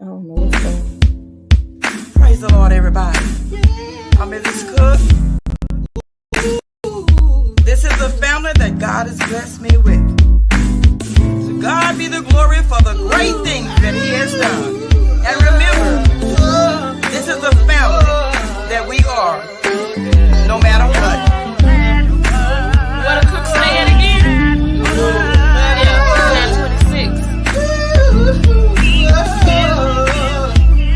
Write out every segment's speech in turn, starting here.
don't know what's going. Praise the Lord, everybody. I'm Mrs. Cook. This is the family that God has blessed me with. To God be the glory for the great things that He has done. And remember, this is the family that we are, no matter what. What a cook say it again? Yeah, 26.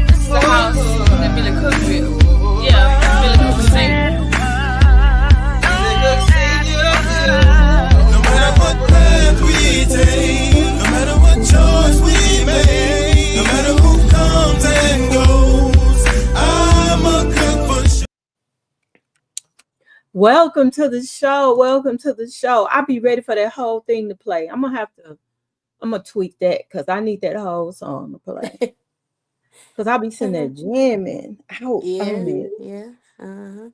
This is the house that Billy Cook built. Yeah, Billy Cook sing. No matter what path we take, no matter what choice we make, no matter who comes and goes, I'm a cook for sure. Welcome to the show. Welcome to the show. I'll be ready for that whole thing to play. I'm gonna tweak that because I need that whole song to play. Because I'll be sitting there jamming out on it. Yeah. Uh-huh.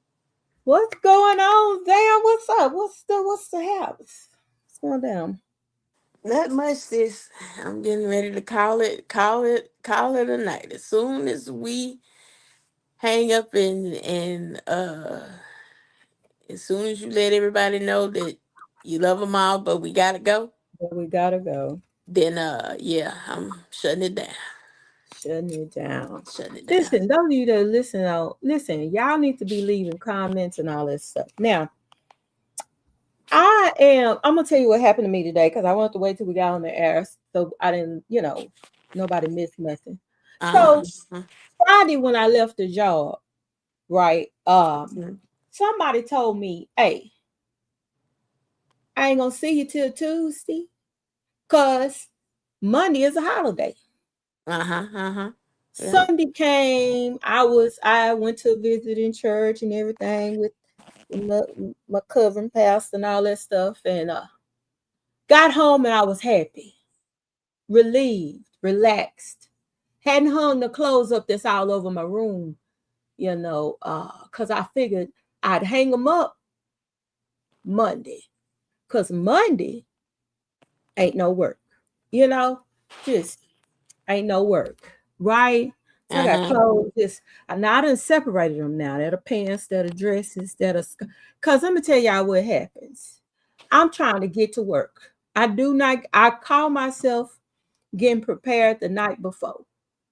What's going on there? What's up? What's the house? What's going down? Not much, sis. I'm getting ready to call it a night. As soon as we hang up and as soon as you let everybody know that you love them all, but we gotta go, But we gotta go. then yeah, I'm shutting it down. Shutting it down. Shutting it down. Listen, those of you that listen, y'all need to be leaving comments and all that stuff. Now, I'm gonna tell you what happened to me today because I wanted to wait till we got on the air so I didn't, nobody missed nothing. So Friday when I left the job, right? Somebody told me, hey, I ain't gonna see you till Tuesday because Monday is a holiday. Yeah. Sunday came. I went to a visiting church and everything with my cousin pastor and all that stuff, and got home and I was happy, relieved, relaxed. Hadn't hung the clothes up that's all over my room, because I figured I'd hang them up Monday, because Monday ain't no work, just ain't no work, right? So I got clothes. I done separated them now. That are pants, that are dresses, that are. Because let me tell y'all what happens. I'm trying to get to work. I call myself getting prepared the night before.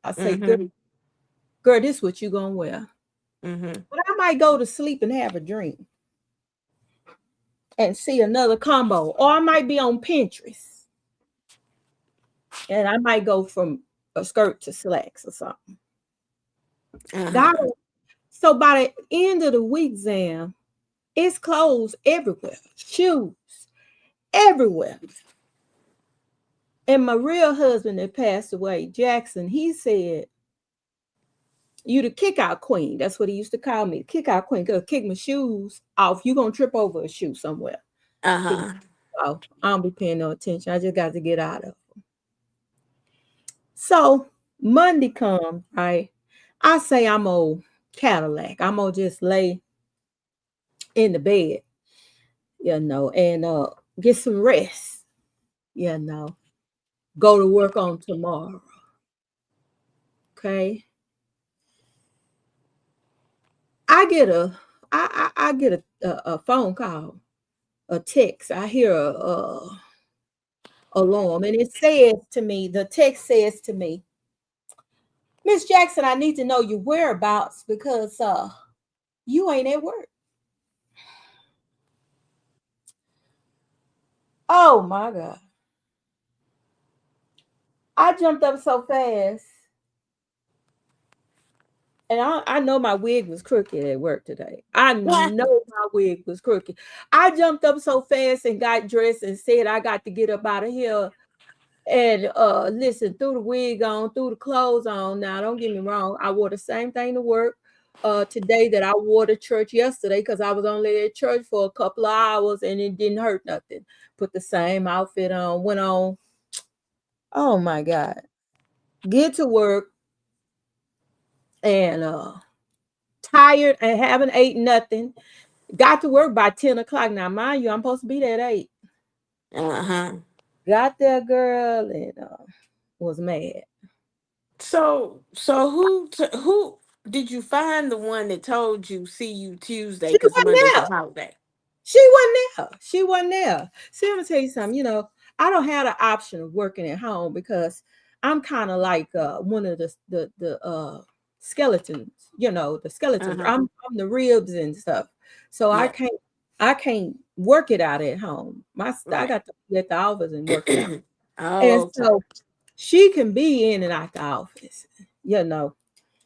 I say, girl, this is what you going to wear. But I might go to sleep and have a dream and see another combo. Or I might be on Pinterest. And I might go from a skirt to slacks or something. So by the end of the week, Zam, it's clothes everywhere, shoes everywhere. And my real husband that passed away, Jackson, he said, you the kick out queen. That's what he used to call me, kick out queen. Because kick my shoes off, you gonna trip over a shoe somewhere. So I don't be paying no attention. I just got to get out of them. So Monday comes, right? I say I'm old Cadillac. I'm gonna just lay in the bed, and get some rest, go to work on tomorrow. Okay. I get a phone call, a text. I hear a alarm, and the text says to me, Miss Jackson, I need to know your whereabouts because you ain't at work. Oh my God. I jumped up so fast. And I know my wig was crooked at work today. I know my wig was crooked. I jumped up so fast and got dressed and said I got to get up out of here and listen, threw the wig on, threw the clothes on. Now, don't get me wrong. I wore the same thing to work today that I wore to church yesterday because I was only at church for a couple of hours and it didn't hurt nothing. Put the same outfit on, went on. Oh my God. Get to work and tired and haven't ate nothing. Got to work by 10 o'clock. Now, mind you, I'm supposed to be there at 8. Got there, girl, and was mad. So who did you find the one that told you see you Tuesday She because wasn't Monday's a there. holiday? She wasn't there. She wasn't there. See, I'm gonna tell you something. I don't have the option of working at home because I'm kind of like one of the skeletons. The skeletons. Uh-huh. I'm the ribs and stuff. So Yeah. I can't work it out at home. I Right. got to be at the office and work it out. Oh, And okay. so she can be in and out the office. You know,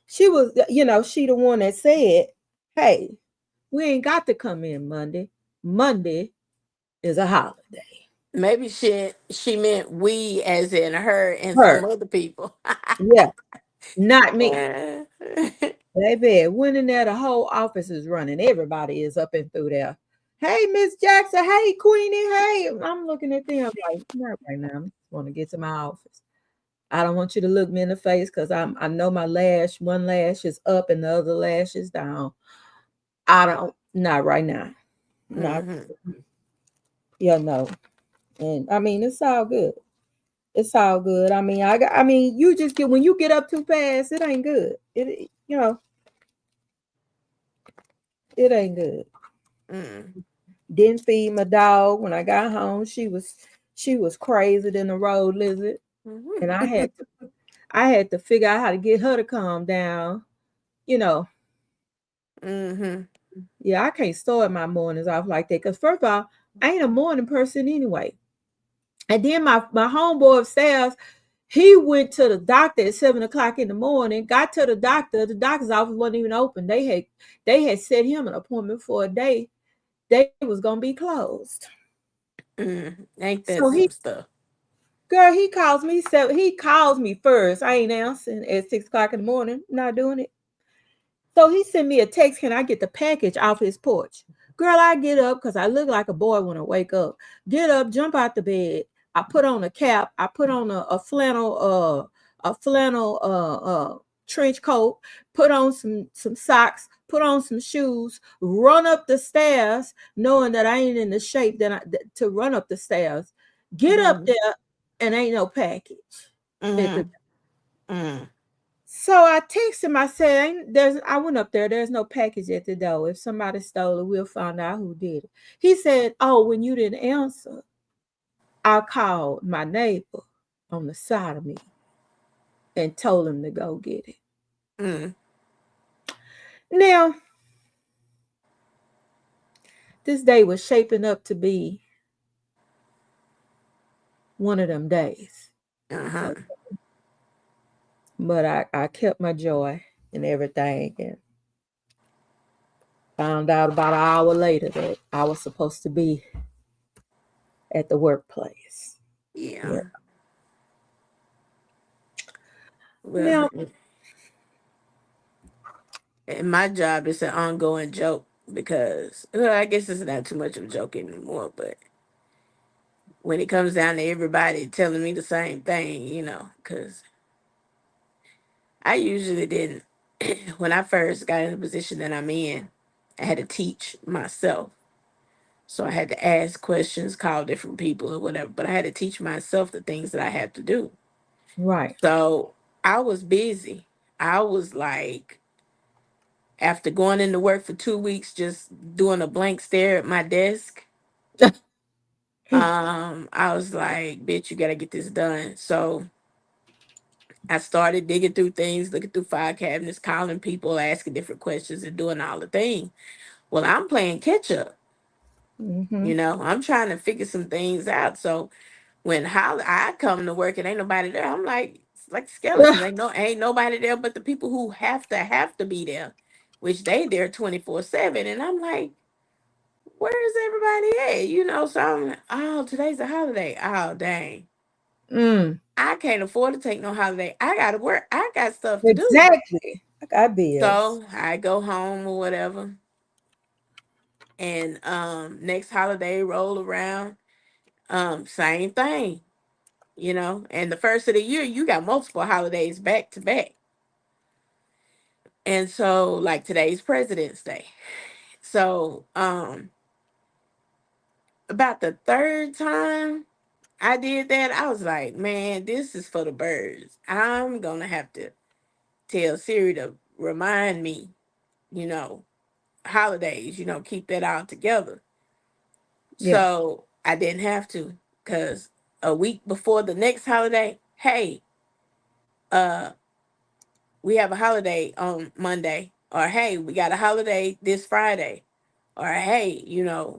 she the one that said, "Hey, we ain't got to come in Monday. Monday is a holiday." Maybe she meant we as in her and some Her, other people. yeah, not me. Uh, Baby, when in there, the whole office is running. Everybody is up and through there. Hey, Miss Jackson. Hey, Queenie. Hey, I'm looking at them like, not right now. I just want to get to my office. I don't want you to look me in the face because I know my one lash is up and the other lash is down. I don't, not right now. Not, mhm. no. And I mean, it's all good. It's all good. I mean, you just get when you get up too fast, it ain't good. It ain't good. Mm. Didn't feed my dog when I got home. She was crazy than a road lizard, and I had to figure out how to get her to calm down. You know, Mhm. yeah, I can't start my mornings off like that because first of all, I ain't a morning person anyway. And then my homeboy upstairs, he went to the doctor at 7 o'clock in the morning. Got to the doctor. The doctor's office wasn't even open. They had set him an appointment for a day. They was gonna be closed. Mm. Ain't that So some stuff? girl, he calls me first. I ain't answering at 6 o'clock in the morning. Not doing it. So he sent me a text. Can I get the package off his porch? Girl, I get up because I look like a boy when I wake up. Get up, jump out the bed. I put on a cap. I put on a flannel trench coat. Put on some socks. Put on some shoes. Run up the stairs, knowing that I ain't in the shape to run up the stairs. Get up Mhm. there, and ain't no package at the. Mhm. Mm. So I texted him. I said, I went up there. There's no package at the door. If somebody stole it, we'll find out who did it. He said, oh, when you didn't answer, I called my neighbor on the side of me and told him to go get it. Mm. Now, this day was shaping up to be one of them days. Uh-huh. But I kept my joy and everything and found out about an hour later that I was supposed to be at the workplace. Yeah. Yeah. Well, Now, and my job is an ongoing joke because, well, I guess it's not too much of a joke anymore, but when it comes down to everybody telling me the same thing, because I usually didn't, when I first got in the position that I'm in, I had to teach myself. So I had to ask questions, call different people or whatever, but I had to teach myself the things that I had to do. right. So I was busy. I was like, after going into work for 2 weeks, just doing a blank stare at my desk. I was like, bitch, you gotta get this done. So I started digging through things, looking through file cabinets, calling people, asking different questions, and doing all the things. Well, I'm playing catch up. Mm-hmm. I'm trying to figure some things out. So when I come to work and ain't nobody there, I'm like, it's like skeletons. Ain't nobody there but the people who have to be there, which they there 24/7. And I'm like, where is everybody at? So today's a holiday. Oh dang. Mm, I can't afford to take no holiday. I gotta work. I got stuff to do. exactly. I got bills. So I go home or whatever. And next holiday roll around. Same thing. And the first of the year you got multiple holidays back to back. And so like today's President's Day. So about the third time I did that, I was like, man, this is for the birds. I'm gonna have to tell Siri to remind me, you know, holidays, keep that all together. Yeah. So I didn't have to, because a week before the next holiday, hey, uh, we have a holiday on Monday, or hey, we got a holiday this Friday, or hey,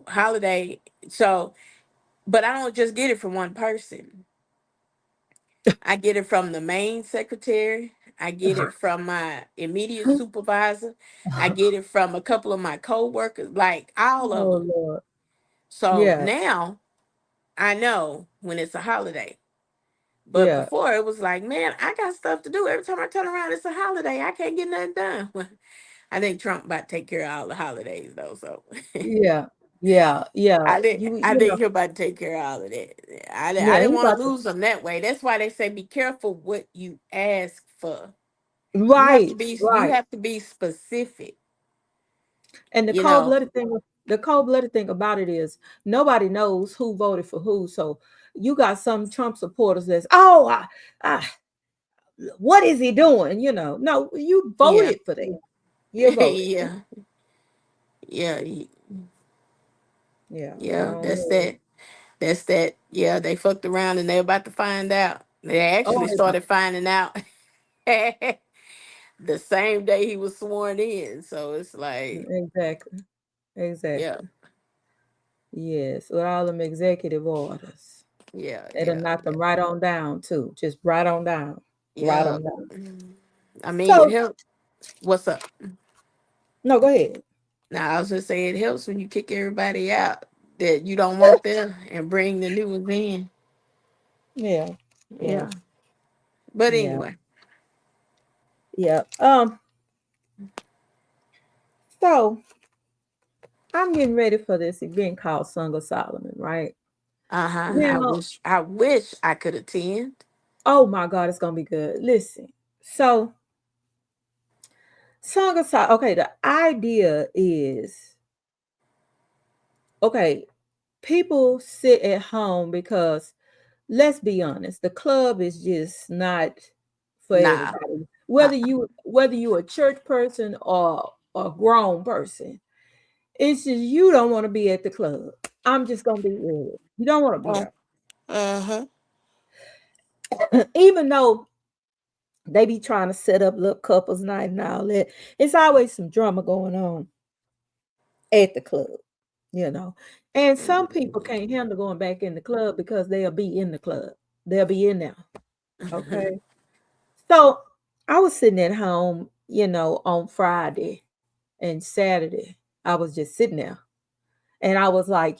holiday. So, but I don't just get it from one person. I get it from the main secretary. I get it from my immediate supervisor. I get it from a couple of my coworkers, like all of Oh them. Lord. So Yeah. now I know when it's a holiday. But Yeah. before it was like, man, I got stuff to do. Every time I turn around, it's a holiday. I can't get nothing done. I think Trump about to take care of all the holidays though. So Yeah. Yeah. Yeah. I You know. think he'll about to take care of all of that. I Yeah. didn't He want about to to. lose them that way. That's why they say be careful what you ask for. Right. You Right. have to be specific. And the You cold know. blooded thing. The cold blooded thing about it is nobody knows who voted for who. So you got some Trump supporters that's what is he doing? No, you Yeah. voted for that. You voted. Yeah. Yeah. Yeah. I Yeah. don't That's know. that. That's that. Yeah. They fucked around and they're about to find out. They Oh, actually started finding out the same day he was sworn in. So it's like, exactly. yeah, Exactly. Yes. With all them executive orders. yeah, It'll yeah, knock yeah, them right on down too. Just right on down. Right yeah. on down. Mm. I mean, it So helps. What's up? no, go ahead. Now, I was just saying it helps when you kick everybody out that you don't want there and bring the new ones in. Yeah. Yeah. Yeah. But Yeah. anyway, Yeah. So I'm getting ready for this event called Song of Solomon, right? uh-huh. Now, I wish I could attend. oh my God, it's gonna be good. Listen, so Song of Solomon. Okay, the idea is okay. People sit at home because let's be honest, the club is just not for Nah. everybody. Uh, Whether you a church person or a grown person, it's just you don't want to be at the club. I'm just gonna be real. You don't want to be uh, there. uh-huh. Even though they be trying to set up little couples night and all that, it's always some drama going on at the club, you know. And some people can't handle going back in the club because they'll be in the club. They'll be in there. Okay. So I was sitting at home, on Friday and Saturday. I was just sitting there and I was like,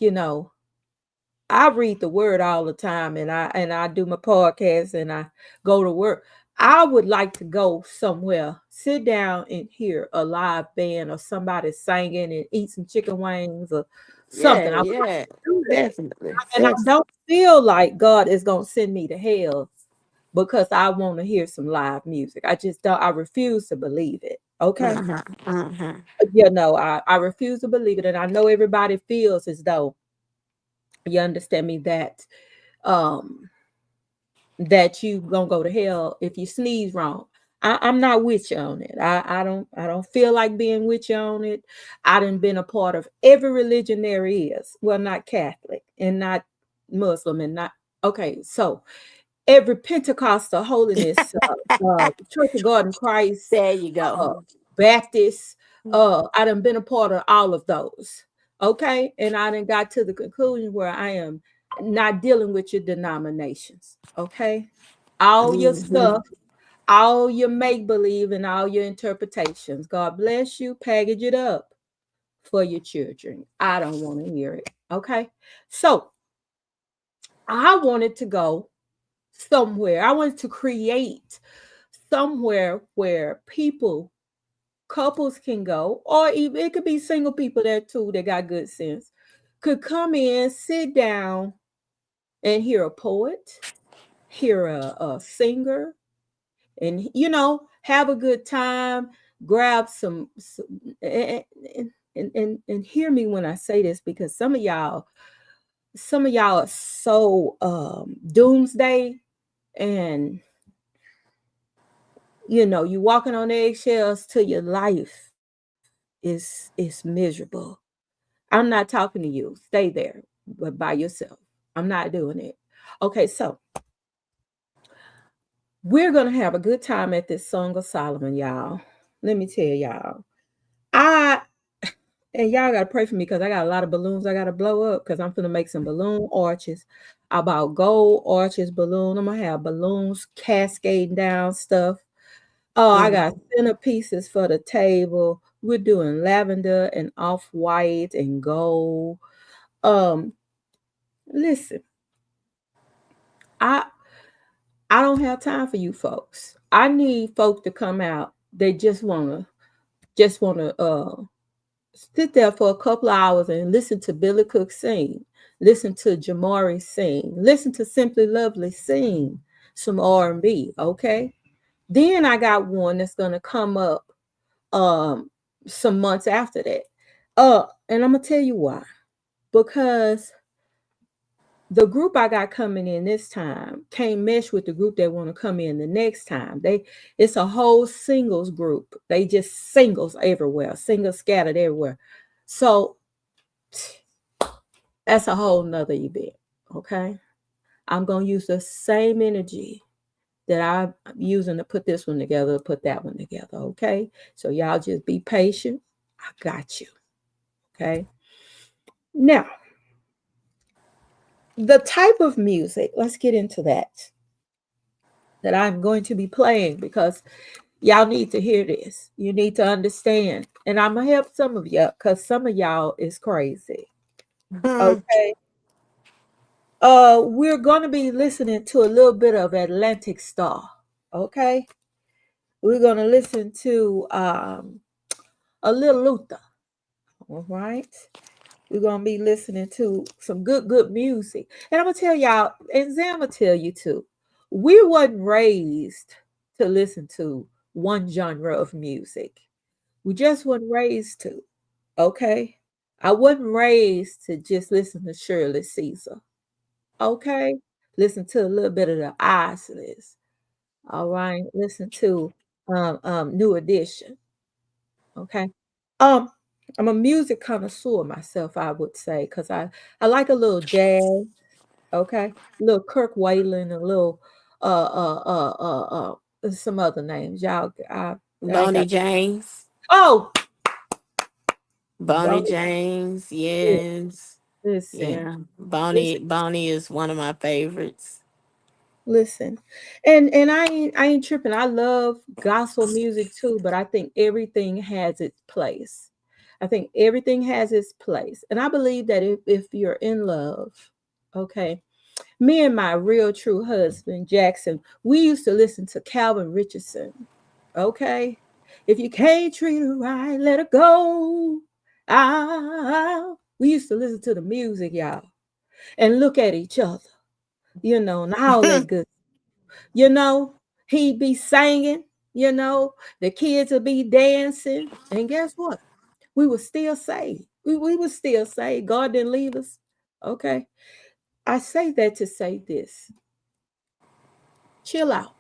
I read the word all the time and I do my podcast and I go to work. I would like to go somewhere, sit down and hear a live band or somebody singing and eat some chicken wings or something. Yeah, I would like yeah. to do that. Definitely. And I don't feel like God is going to send me to hell because I want to hear some live music. I just don't, I refuse to believe it. Okay. Uh-huh. Uh-huh. I refuse to believe it. And I know everybody feels as though you understand me um that you gonna go to hell if you sneeze wrong. I'm not with you on it. I don't feel like being with you on it. I done been a part of every religion there is. Well, not Catholic and not Muslim and not okay. So every Pentecostal holiness, Church of God in Christ, There you uh, go. Baptist, I done been a part of all of those. Okay. And I done got to the conclusion where I am not dealing with your denominations. Okay. All your Mm-hmm. stuff, all your make believe, and all your interpretations. God bless you. Package it up for your children. I don't want to hear it. Okay. So I wanted to go somewhere. I wanted to create somewhere where couples can go, or even it could be single people there too that got good sense, could come in, sit down, and hear a poet, hear a singer, and have a good time, grab some and hear me when I say this because some of y'all some of y'all are so doomsday, and you walking on eggshells till your life is miserable. I'm not talking to you. Stay there, but by yourself. I'm not doing it. Okay, so we're gonna have a good time at this Song of Solomon, y'all. Let me tell y'all. I and y'all gotta pray for me because I got a lot of balloons I gotta blow up because I'm gonna make some balloon arches. About gold arches balloon. I'm gonna have balloons cascading down stuff. Oh, I got Mm. centerpieces for the table. We're doing lavender and off white and gold. Um, listen, I I don't have time for you folks. I need folks to come out. They just wanna sit there for a couple of hours and listen to Billy Cook sing, listen to Jamari sing, listen to Simply Lovely sing some R&B, okay? Then I got one that's gonna come up um some months after that. And I'm gonna tell you why. Because the group I got coming in this time can't mesh with the group that want to come in the next time. It's a whole singles group. They just singles everywhere, singles scattered everywhere. So that's a whole nother event. Okay. I'm gonna use the same energy that I'm using to put this one together, put that one together. Okay. So y'all just be patient. I got you. Okay. Now, the type of music, let's get into that I'm going to be playing because y'all need to hear this. You need to understand. And I'm going to help some of y'all because some of y'all is crazy. Okay. We're going to be listening to a little bit of Atlantic Star. Okay. We're going to listen to a little Luther. All right. We're gonna be listening to some good music. And I'm gonna tell y'all, and Zam will tell you too, we wasn't raised to listen to one genre of music. We just wasn't raised to. Okay. I wasn't raised to just listen to Shirley Caesar. Okay. Listen to a little bit of the Isleys. All right. Listen to New Edition. Okay. Um, I'm a music connoisseur myself, I would say, because I like a little jazz, okay, a little Kirk Whalen, a little some other names. Y'all, I ain't Bonnie got. James. Oh, Bonnie Bonnie, James, yes. listen, Yeah. Bonnie listen, Bonnie is one of my favorites. listen, and I ain't tripping. I love gospel music too, but I think everything has its place. I think everything has its place, and I believe that if you're in love, okay. Me and my real true husband, Jackson, we used to listen to Calvin Richardson. Okay. If you can't treat her right, let her go. Ah, we used to listen to the music, y'all, and look at each other, and all that good. You know, he'd be singing, the kids would be dancing. And guess what? We were still saved. We were still saved. God didn't leave us. Okay. I say that to say this: chill out.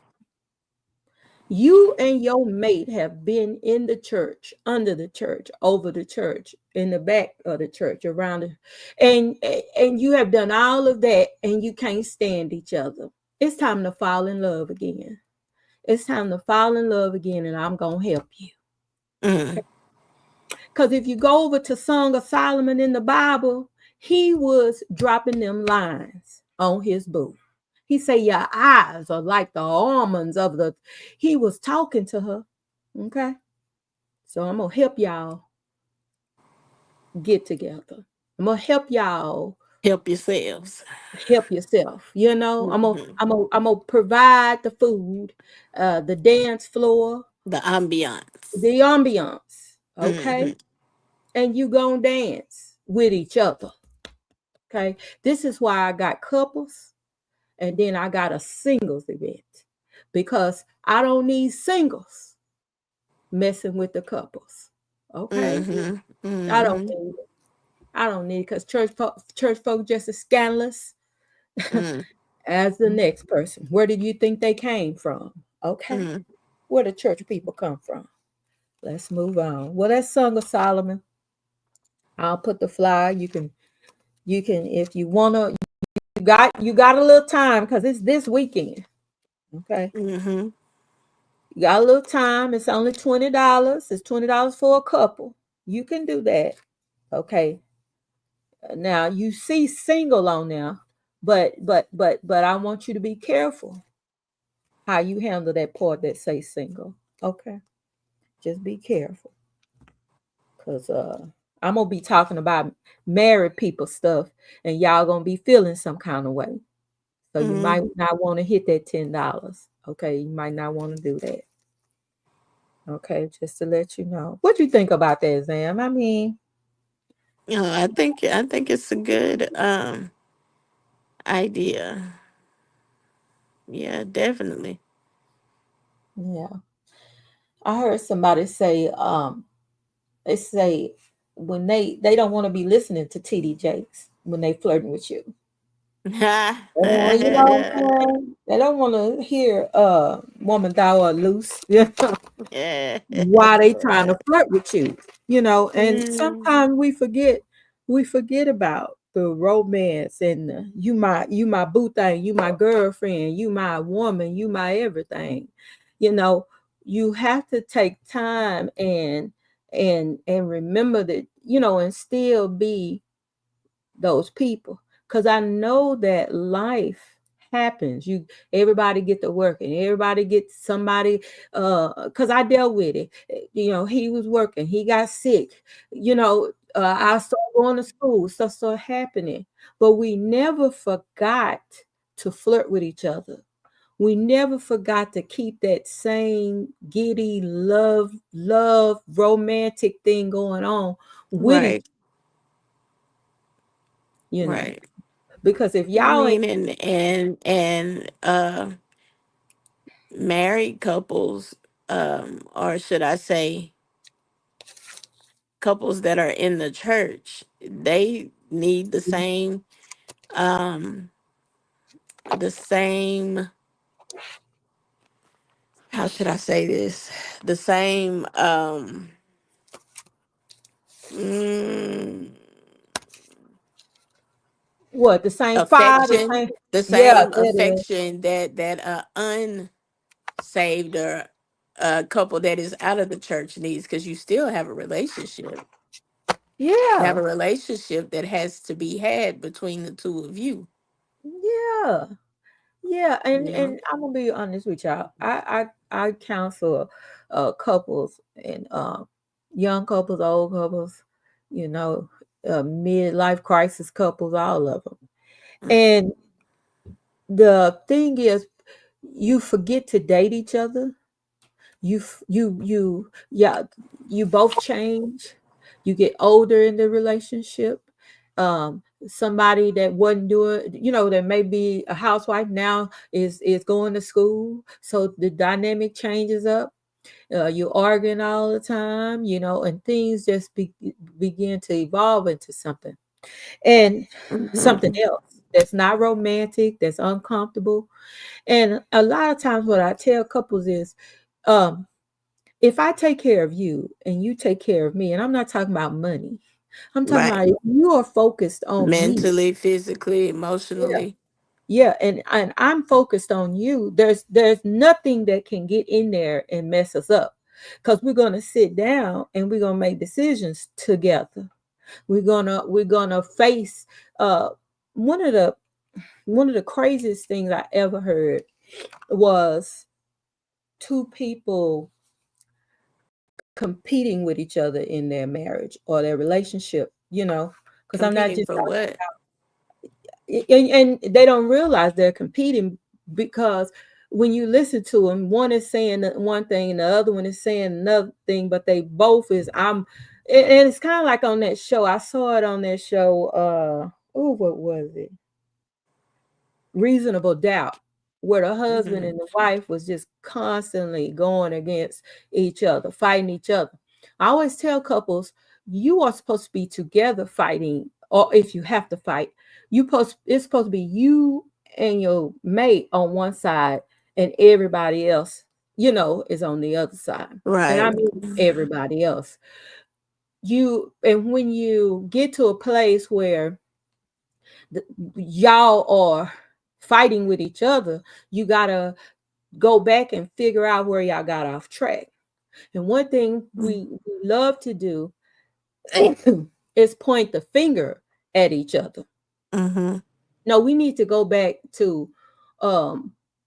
You and your mate have been in the church, under the church, over the church, in the back of the church, around it, and you have done all of that, and you can't stand each other. It's time to fall in love again. It's time to fall in love again, and I'm gonna help you. Mm. Because if you go over to Song of Solomon in the Bible, he was dropping them lines on his boo. He said, "Your eyes are like the almonds of the." He was talking to her. Okay. So I'm gonna help y'all get together. I'm gonna help y'all Help yourselves. help yourself. I'm gonna Mhm. I'm gonna I'm gonna provide the food, the dance floor, The ambiance. the ambiance. Okay. Hmm. And you gonna dance with each other. Okay. This is why I got couples and then I got a singles event because I don't need singles messing with the couples. Okay. Hmm. I don't Hmm. need it. I don't need it because church folk just as scandalous Mm, as the next person. Where did you think they came from? Okay. mm. Where the church people come from? Let's move on. Well, that's Song of Solomon. I'll put the flyer. You can if you wanna. You got a little time because it's this weekend. Okay. Mm-hmm. You got a little time. It's only $20. It's $20 for a couple. You can do that. Okay. Now you see single on there, but I want you to be careful how you handle that part that say single. Okay. Just be careful. Cause I'm gonna be talking about married people stuff and y'all gonna be feeling some kind of way. So you Mm-hmm. might not want to hit that $10. Okay, you might not want to do that. Okay, just to let you know. What you think about that, Zam? I mean, I think it's a good idea. Yeah, definitely. yeah. I heard somebody say, they say when they don't want to be listening to TD Jakes when they flirting with you. You know what I'm saying? They don't want to hear woman thou art loose. Yeah. Yeah. Why they trying to flirt with you, and Mm, sometimes we forget about the romance and you my boo thing, you my girlfriend, you my woman, you my everything. you know you have to take time and remember that, and still be those people, because I know that life happens. Everybody get to work and everybody gets somebody, because I dealt with it. He was working, he got sick, I started going to school, stuff started happening, but we never forgot to flirt with each other. We never forgot to keep that same giddy love romantic thing going on with each, right. you know Right. because if I y'all ain't. mean, and married couples, or should I say, couples that are in the church, they need um, the same. How should I say this? The same mm, What, the same fire, the affection, same. the Yeah, same that is. affection that unsaved or a couple that is out of the church needs, because you still have a relationship. You have Yeah, a relationship that has to be had between the two of you. yeah, yeah. and You know. and I'm gonna be honest with y'all. I counsel couples, and young couples, old couples, you know midlife crisis couples, all of them. Mm, And the thing is, you forget to date each other. Yeah, you both change. You get older in the relationship. Somebody that wasn't doing, that may be a housewife now is going to school, so the dynamic changes up. You're arguing all the time, and things just begin to evolve into and something mhm. else that's not romantic, that's uncomfortable. And a lot of times what I tell couples is, um if I take care of you and you take care of me, and I'm not talking about money, I'm talking Right. about if you are focused on me. Mentally, physically, Yeah. emotionally. Yeah, and I'm focused on you. There's nothing that can get in there and mess us up, because we're gonna sit down and we're gonna make decisions together. We're gonna face uh one of the one of the craziest things I ever heard was two people competing with each other in their marriage or their relationship, because I'm not Competing just for what? and they don't realize they're competing, because when you listen to them, one is saying one thing and the other one is saying another thing, but they both is and it's kind of like on that show. I saw it on that show. Oh, what was it? Reasonable Doubt, where the husband Hmm. and the wife was just constantly going against each other, fighting each other. I always tell couples, you are supposed to be together fighting, or if you have to fight, it's supposed to be you and your mate on one side and everybody else, is on the other side. And I Right. mean everybody else. And when you get to a place where the, y'all are fighting with each other, you gotta go back and figure out where y'all got off track. And one thing we love to do is point the finger at each other. Mm-hmm. No, we need to go back to,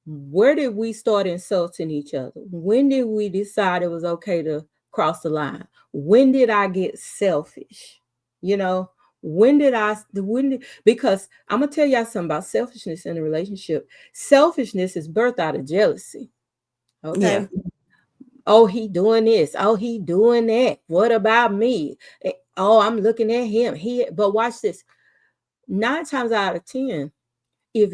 where did we start insulting each other? When did we decide it was okay to cross the line? When did I get selfish? You know, because I'm gonna tell y'all something about selfishness in a relationship. Selfishness is birthed out of jealousy. Yeah. Okay. Oh, he doing this. Oh, he doing that. What about me? Oh, I'm looking at him. But watch this. 9 times out of 10, if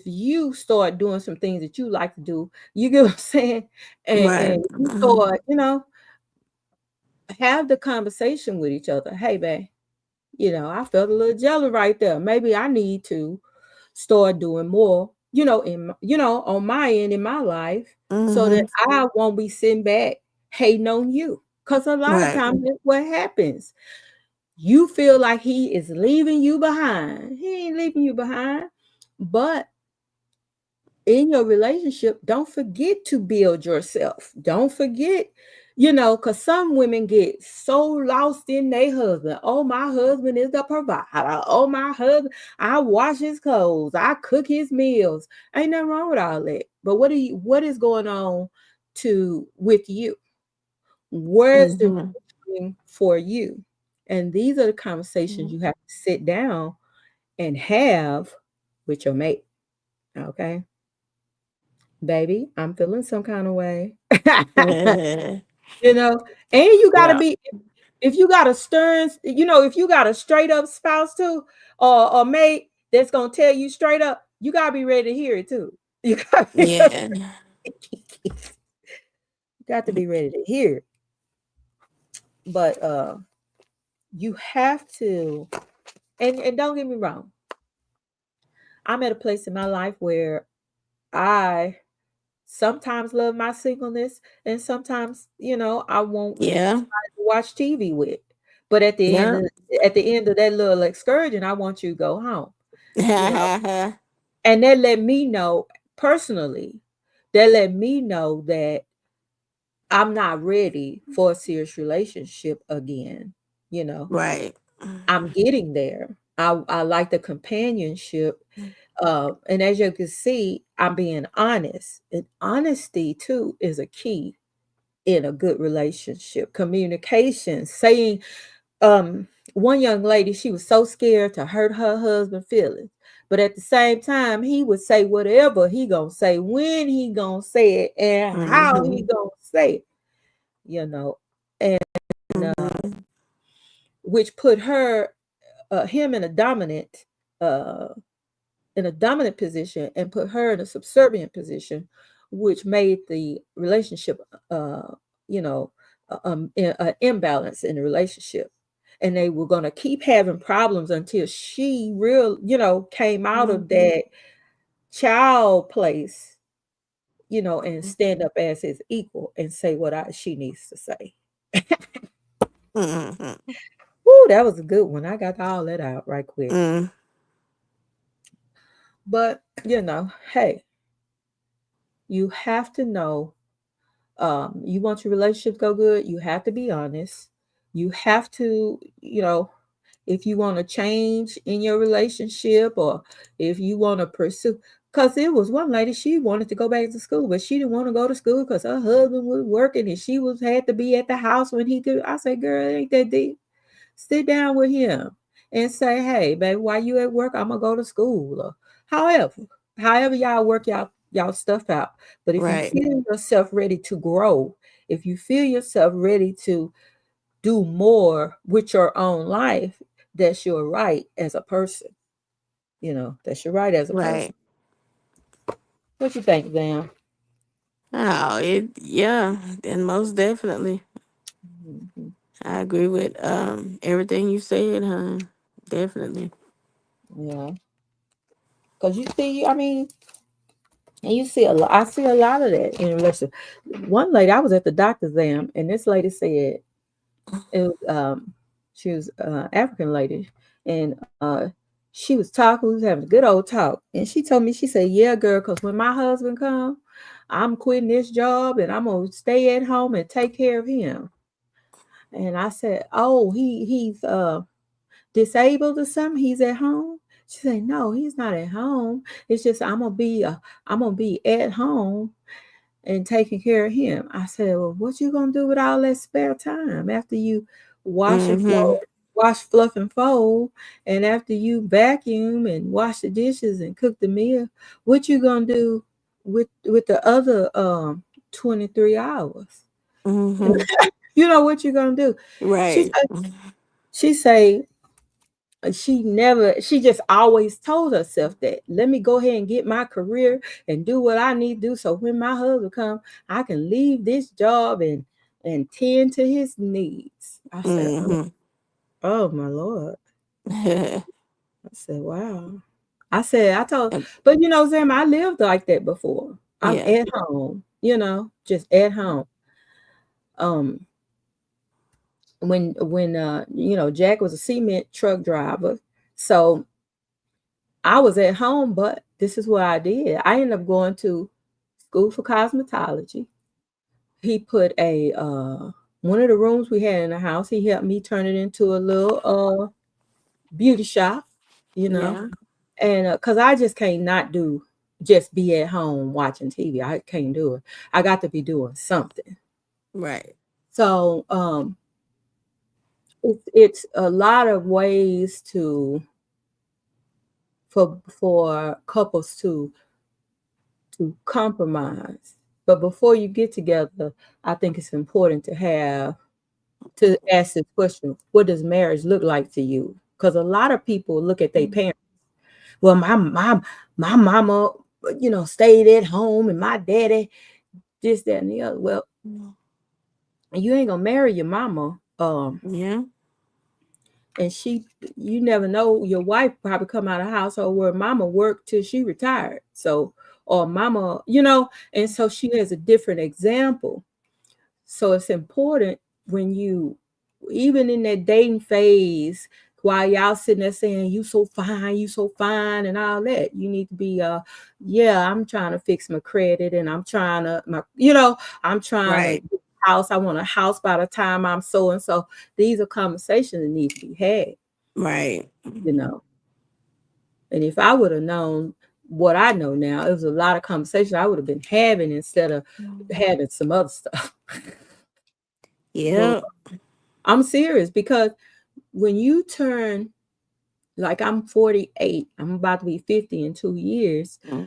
you start doing some things that you like to do, you get what I'm saying, Right. and you start, have the conversation with each other. Hey, babe, I felt a little jealous right there. Maybe I need to start doing more, on my end in my life, so that Mm-hmm. I won't be sitting back hating on you. Because a lot of Right. times that's what happens. You feel like he is leaving you behind. He ain't leaving you behind. But in your relationship, don't forget to build yourself. Don't forget, because some women get so lost in their husband. Oh, my husband is the provider. Oh, my husband, I wash his clothes, I cook his meals. Ain't nothing wrong with all that. But what is going on with you? Where's the Mm-hmm. room for you? And these are the Mm-hmm. conversations you have to sit down and have with your mate. Okay. Baby, I'm feeling some kind of way. you know, and you gotta Yeah. be, if you got a if you got a straight up spouse too, or mate that's gonna tell you straight up, you gotta be ready to hear it too. You Yeah. got to be ready to hear it. But you have to, and don't get me wrong, I'm at a place in my life where I sometimes love my singleness, and sometimes, I won't Yeah. watch TV with. But Yeah. at the end of that little excursion, I want you to go home, you know. Yeah. And that let me know personally, that let me know that I'm not ready for a serious relationship again. You know, Right. I'm getting there. I like the companionship. And as you can see, I'm being honest. And honesty too is a key in a good relationship. Communication, saying, one young lady, she was so scared to hurt her husband feelings, but at the same time he would say whatever he gonna say, when he gonna say it, and how he Mm-hmm. gonna say it, you know and Mm-hmm. which put him uh in a dominant position, and put her in a subservient position, which made the relationship, you know, an imbalance in the relationship. And they were going to keep having problems until she came out of that child place, and stand up as his equal and say what she needs to say. Mm-hmm. Woo, that was a good one. I got all that out right quick. Mm. But, hey, you have to know, you want your relationship to go good, you have to be honest. You have to, if you want to change in your relationship, or if you want to pursue, because there was one lady, she wanted to go back to school, but she didn't want to go to school because her husband was working, and she had to be at the house when he could. I said, girl, it ain't that deep. Sit down with him and say, hey, baby, while you at work, I'm gonna go to school, or however, y'all work y'all stuff out. But if you Right. feel yourself ready to grow, if you feel yourself ready to do more with your own life, that's your right as a person. That's your right as a person. Right. What you think, Dan? Oh, yeah, then most definitely. Mhm. I agree with everything you said, huh? Definitely. Yeah, because you see, I mean, and you see a lot. I see a lot of that in relationship. One lady, I was at the doctor's exam, and this lady said it was she was African lady, and she was talking. We was having a good old talk, and she told me, she said, "Yeah, girl, because when my husband come, I'm quitting this job and I'm gonna stay at home and take care of him." And I said, "Oh, he's disabled or something? He's at home?" She said, "No, he's not at home. It's just I'm gonna be at home and taking care of him." I said, "Well, what you gonna do with all that spare time after you wash and Mm-hmm. fold, wash, fluff, and fold, and after you vacuum and wash the dishes and cook the meal? What you gonna do with the other 23 hours? Mm-hmm. You know what you gonna do?" She Right. said, she say she just always told herself that, let me go ahead and get my career and do what I need to do, so when my husband come, I can leave this job and tend to his needs. I said, oh, Mm-hmm. oh my Lord. I said, wow. I told, but Sam, I lived like that before. I'm Yeah. at home, just at home. um when Jack was a cement truck driver, so I was at home, but this is what I did. I ended up going to school for cosmetology. He put a one of the rooms we had in the house, he helped me turn it into a little beauty shop, you know. Yeah. And cuz I just can't not do just be at home watching TV. I can't do it. I got to be doing something. Right. So, it's a lot of ways to for couples to compromise. But before you get together, I think it's important to ask this question: what does marriage look like to you? Because a lot of people look at their parents. Well, my mama, stayed at home, and my daddy this, that, and the other. Well, you ain't gonna marry your mama. Yeah. And you never know. Your wife probably come out of a household where mama worked till she retired. So, or mama, and so she has a different example. So it's important when even in that dating phase, while y'all sitting there saying, you so fine, and all that, you need to be, yeah, I'm trying to fix my credit, and I'm trying to Right. get a house. I want a house by the time I'm so and so. These are conversations that need to be had, Right. you know. And if I would have known what I know now, it was a lot of conversation I would have been having instead of having some other stuff. But Yeah. I'm serious, because when you turn, like, I'm 48, I'm about to be 50 in 2 years. Mm.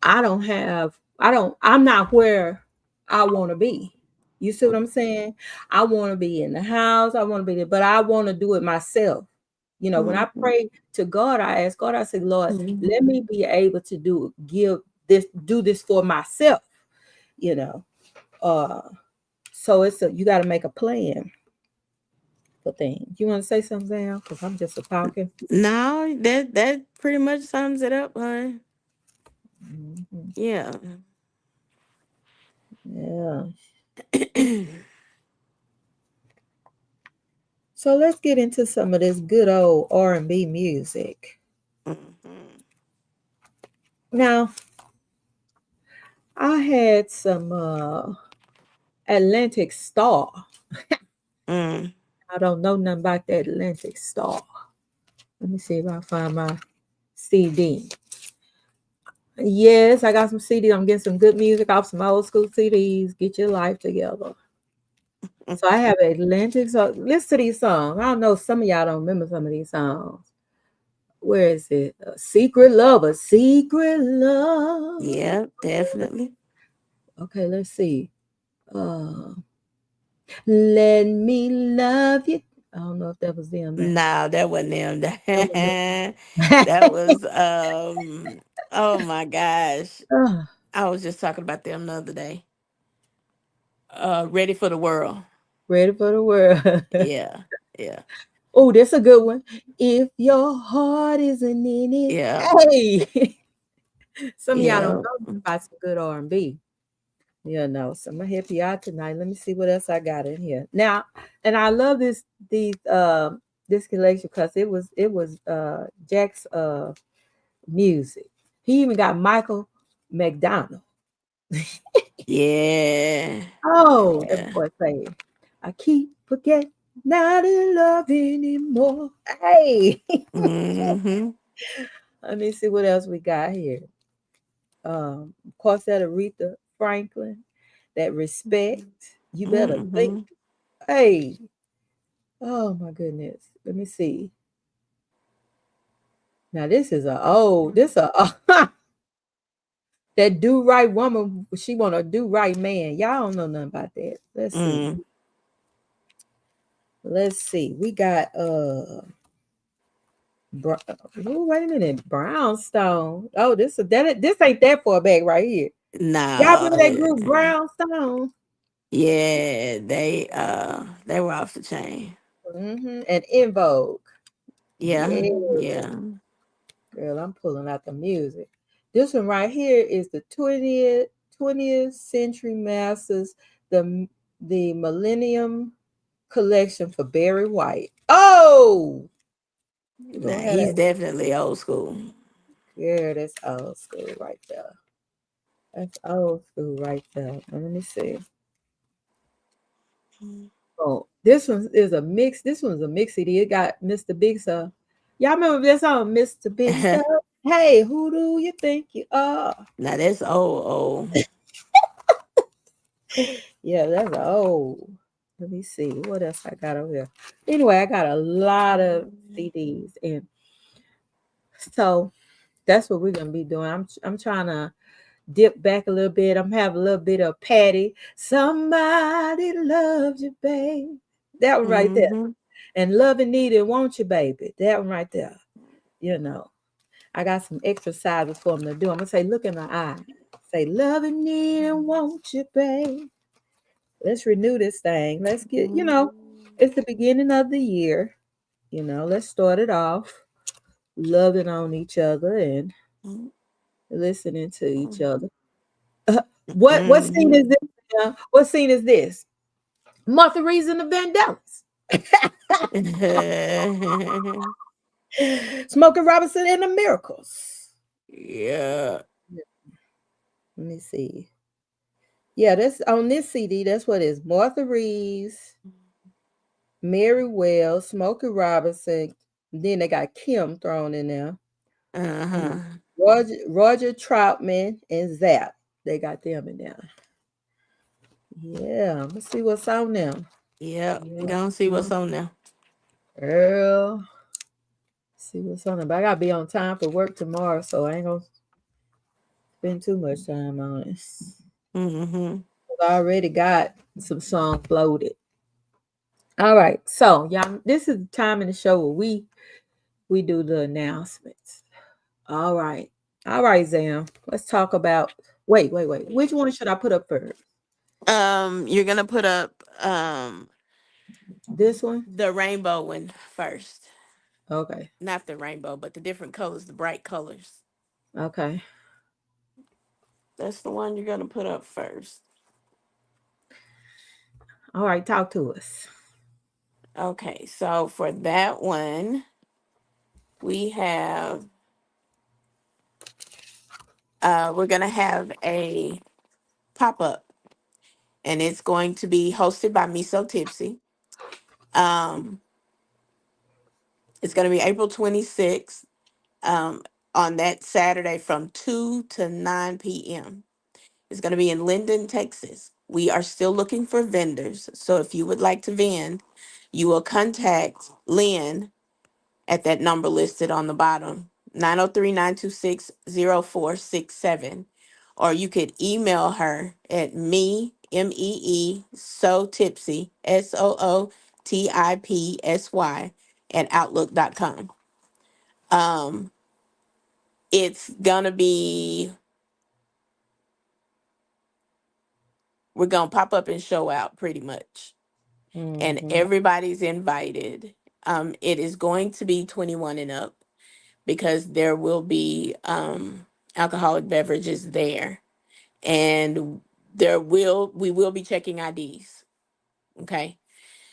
I'm not where I want to be. You see what I'm saying? I want to be in the house. I want to be there, but I want to do it myself. When I Mhm. pray to God, I ask God, I say, Lord, Mhm. let me be able to do this for myself, you know. Uh, so you got to make a plan for things. You want to say something, Al? Because I'm just a talking. No, that pretty much sums it up, huh? Mhm. Yeah. Yeah. So let's get into some of this good old R&B music. Mhm. Now, I had some Atlantic Star. Mm. I don't know nothing about that Atlantic Star. Let me see if I find my CD. Yes, I got some CDs. I'm getting some good music off some old school CDs. Get your life together. So I have Atlantic. So listen to these songs. I don't know. Some of y'all don't remember some of these songs. Where is it? Secret Lover. Secret Love. Yeah, definitely. Okay, let's see. Uh, Let Me Love You. I don't know if that was them. That No, that wasn't them. was That them. was oh my gosh. Ah, I was just talking about them the other day. Ready for the World. Ready for the world. Yeah. Yeah. Oh, that's a good one. If your heart isn't in it, Yeah. hey. Some of y'all don't Yeah. know about some good R&B. You know, so I'm gonna help you out tonight. Let me see what else I got in here. Now, and I love this collection because it was Jack's music. He even got Michael McDonald. Yeah. Oh, that Yeah. boy say, I keep forgetting not in love anymore. Hey, Mm-hmm. let me see what else we got here. Of course, that Aretha Franklin, that respect. You better think. Mm-hmm. Hey, oh my goodness. Let me see. Now this a that do right woman. She want a do right man. Y'all don't know nothing about that. Let's see. Mm. Let's see. We got wait a minute, Brownstone. Oh, this ain't that far back right here. Y'all No. remember that group Brownstone? Yeah, they were off the chain. And In Vogue. Yeah. Yeah, Yeah. girl, I'm pulling out the music. This one right here is the 20th Century Masters, the the Millennium Collection for Barry White. Oh, you Nah, gonna have he's that? definitely old school. Yeah, that's old school right there. That's old school right there. Let me see. Oh, this one is a mix. This one's a mix CD. It got Mr. Big Stuff. Y'all remember this song, Mr. Big Now Stuff? Hey, who do you think you are? that's old. Yeah, that's old. Let me see what else I got over here. Anyway, I got a lot of CDs, and so that's what we're gonna be doing. I'm trying to dip back a little bit. I'm having a little bit of Patty. Somebody loves you, babe. That one right there. Mm-hmm. And love and need it, won't you, baby? That one right there. You know, I got some exercises for them to do. I'm gonna say, look in my eye. Say, love and need it, won't you, babe? Let's renew this thing. Let's get, it's the beginning of the year. Let's start it off loving on each other and listening to each other. What scene is Mm-hmm. this? What scene is this? Martha Reeves and the Vandellas. Smokey Robinson and the Miracles. Yeah. Let me see. Yeah, that's on this CD. That's what it is. Martha Reeves, Mary Wells, Smokey Robinson. Then they got Kim thrown in there. Uh-huh. Roger Troutman and Zap. They got them in there. Yeah, let's see what's on them. Yeah. Yeah. Go and see what's on there. Girl, see what's on them. But I gotta be on time for work tomorrow, so I ain't gonna spend too much time on it. Mm-hmm. I already got some songs loaded. All right, so y'all, this is the time in the show where we do the announcements. All right, all right, Zam. Let's talk about. Wait. Which one should I put up first? You're gonna put up This one. the rainbow one first. Okay. Not the rainbow, but the different colors, the bright colors. Okay. That's the one you're gonna put up first. All right. Talk to us. Okay, so for that one, we have we're gonna have a pop-up, and it's going to be hosted by Me So Tipsy. Um, it's gonna be April 26th, um, on that Saturday from 2 to 9 p.m. It's gonna be in Linden, Texas. We are still looking for vendors. So if you would like to vend, you will contact Lynn at that number listed on the bottom, 903-926-0467. Or you could email her at so tipsy, SOOTIPSY, at outlook.com. Um, it's gonna be, we're gonna pop up and show out pretty much. and Mm-hmm. everybody's invited. It is going to be 21 and up because there will be alcoholic beverages there, and we will be checking IDs. Okay,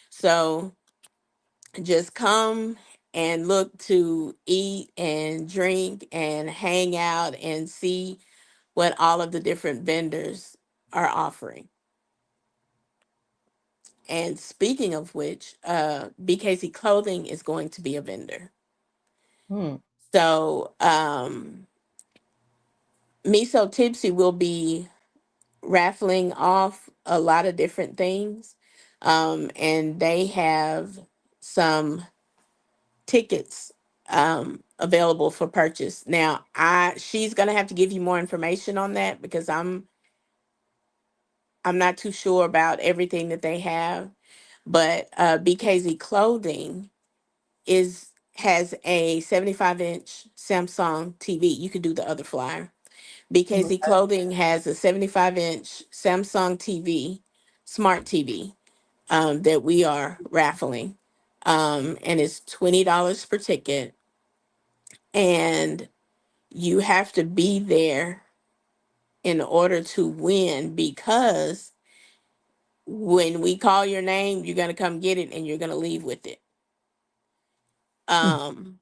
so just come and look to eat and drink and hang out and see what all of the different vendors are offering. And speaking of which, BKC Clothing is going to be a vendor. Hmm. So, Me So Tipsy will be raffling off a lot of different things. And they have some tickets available for purchase. Now, I she's gonna have to give you more information on that because I'm not too sure about everything that they have. But BKZ Clothing is has a 75-inch Samsung TV. You could do the other flyer. BKZ Okay. Clothing has a 75-inch Samsung TV, smart TV, that we are raffling. And it's $20 per ticket. And you have to be there in order to win because when we call your name, you're going to come get it and you're going to leave with it. Hmm. Um,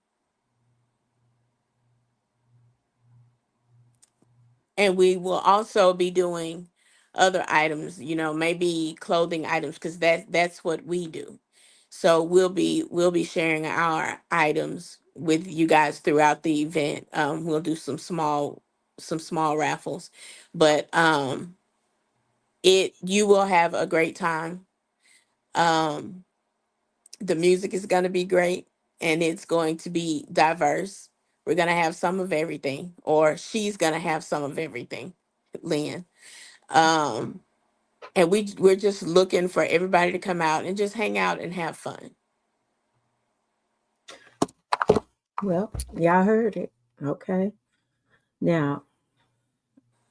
and we will also be doing other items, maybe clothing items because that's what we do. So we'll be sharing our items with you guys throughout the event. We'll do some small raffles, but it you will have a great time. um the music is going to be great, and it's going to be diverse. We're going to have some of everything, or she's going to have some of everything, Lynn. um and we're just looking for everybody to come out and just hang out and have fun. Well, y'all heard it. Okay. Now,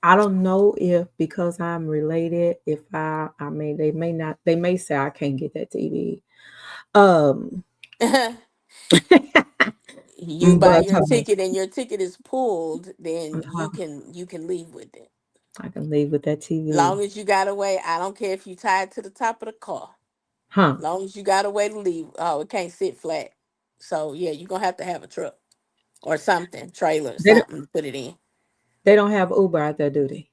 I don't know if because I'm related, if I mean, they may say I can't get that TV. Um, You buy but your ticket and your ticket is pulled, then uh, you can leave with it. I can leave with that TV. Long as you got a way, I don't care if you tie it to the top of the car. Huh. Long as you got a way to leave. Oh, it can't sit flat. So yeah, you're gonna have a truck or something, trailer or They don't, something to put it in. they don't have Uber out there, do they?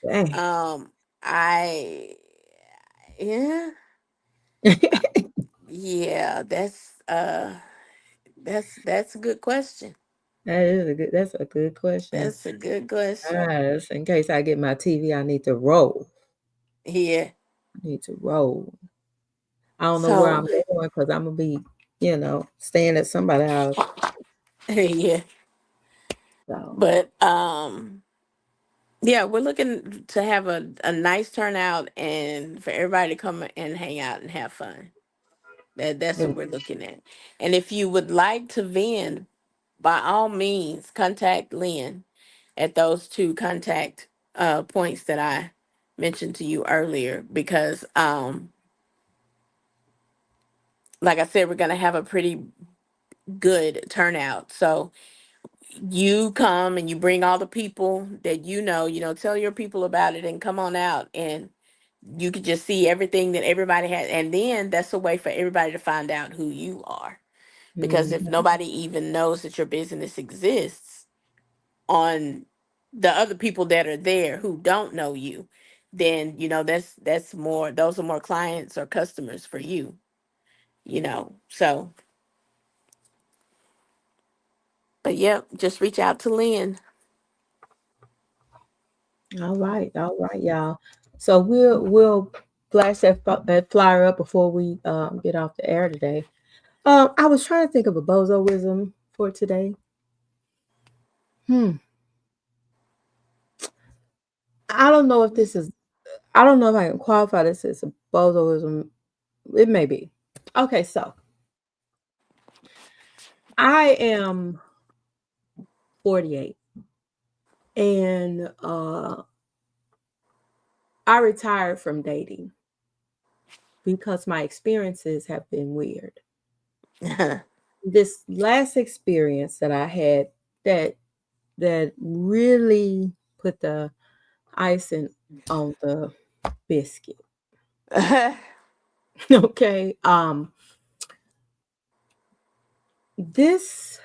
Dang. um, I yeah, uh, yeah, that's a good question. That's a good question. That's a good question. Yes, in case I get my TV, I need to roll. Yeah. I need to roll. I don't know where So I'm going because I'm gonna be, staying at somebody's house. yeah, So but yeah, we're looking to have a nice turnout and for everybody to come and hang out and have fun. That's yeah. what we're looking at. And if you would like to vend, by all means, contact Lynn at those two contact points that I mentioned to you earlier because like I said, we're gonna have a pretty good turnout. So you come and you bring all the people that tell your people about it and come on out and you can just see everything that everybody has. And then that's a way for everybody to find out who you are. Because if Mhm. nobody even knows that your business exists on the other people that are there who don't know you, then that's more those are more clients or customers for you. So but yep, just reach out to Lynn. All right, y'all. So we'll flash that flyer up before we get off the air today. I was trying to think of a bozoism for today. Hmm. I don't know if this is. I don't know if I can qualify this as a bozoism. It may be. Okay, so I am 48, and I retired from dating. because my experiences have been weird. This last experience that I had that really put the icing on the biscuit. Okay. This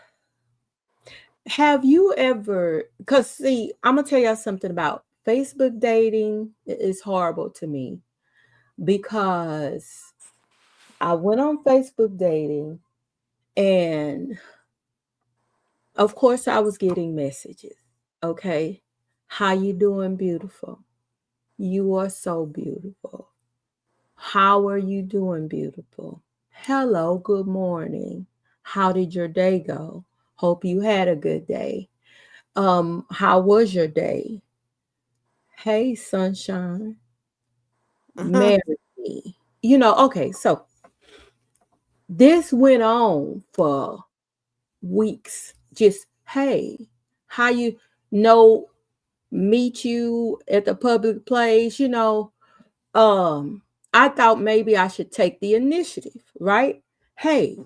have you ever, because see, I'm gonna tell y'all something about Facebook dating is horrible to me because I went on Facebook dating and of course I was getting messages. Okay. How you doing, beautiful? You are so beautiful. How are you doing, beautiful? Hello, good morning. How did your day go? Hope you had a good day. How was your day? Hey, sunshine, marry me. Okay, so this went on for weeks. Just, hey, how you know, meet you at the public place, um, I thought maybe I should take the initiative, right? Hey,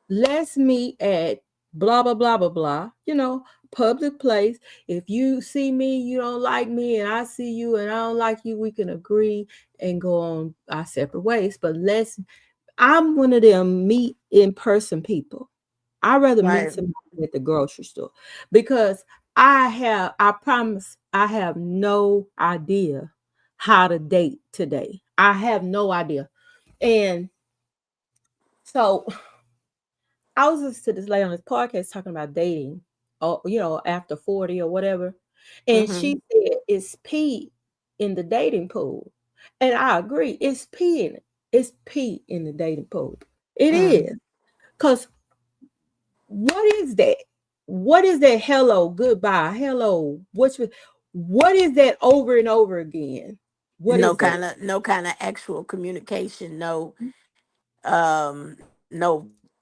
let's meet at blah blah blah blah blah, public place. If you see me, you don't like me, and I see you and I don't like you, we can agree and go on our separate ways. But I'm one of them meet in person people. I'd rather meet Right. somebody at the grocery store because I promise, I have no idea how to date today. I have no idea. And so I was listening to this lady on this podcast talking about dating, or, after 40 or whatever. And she Mm-hmm. said it's pee in the dating pool. And I agree, it's pee in it. It's pee in the dating pool. It Mm. is. Because what is that? What is that? Hello, goodbye, hello. What is that over and over again? What No is that? kind of actual communication. No,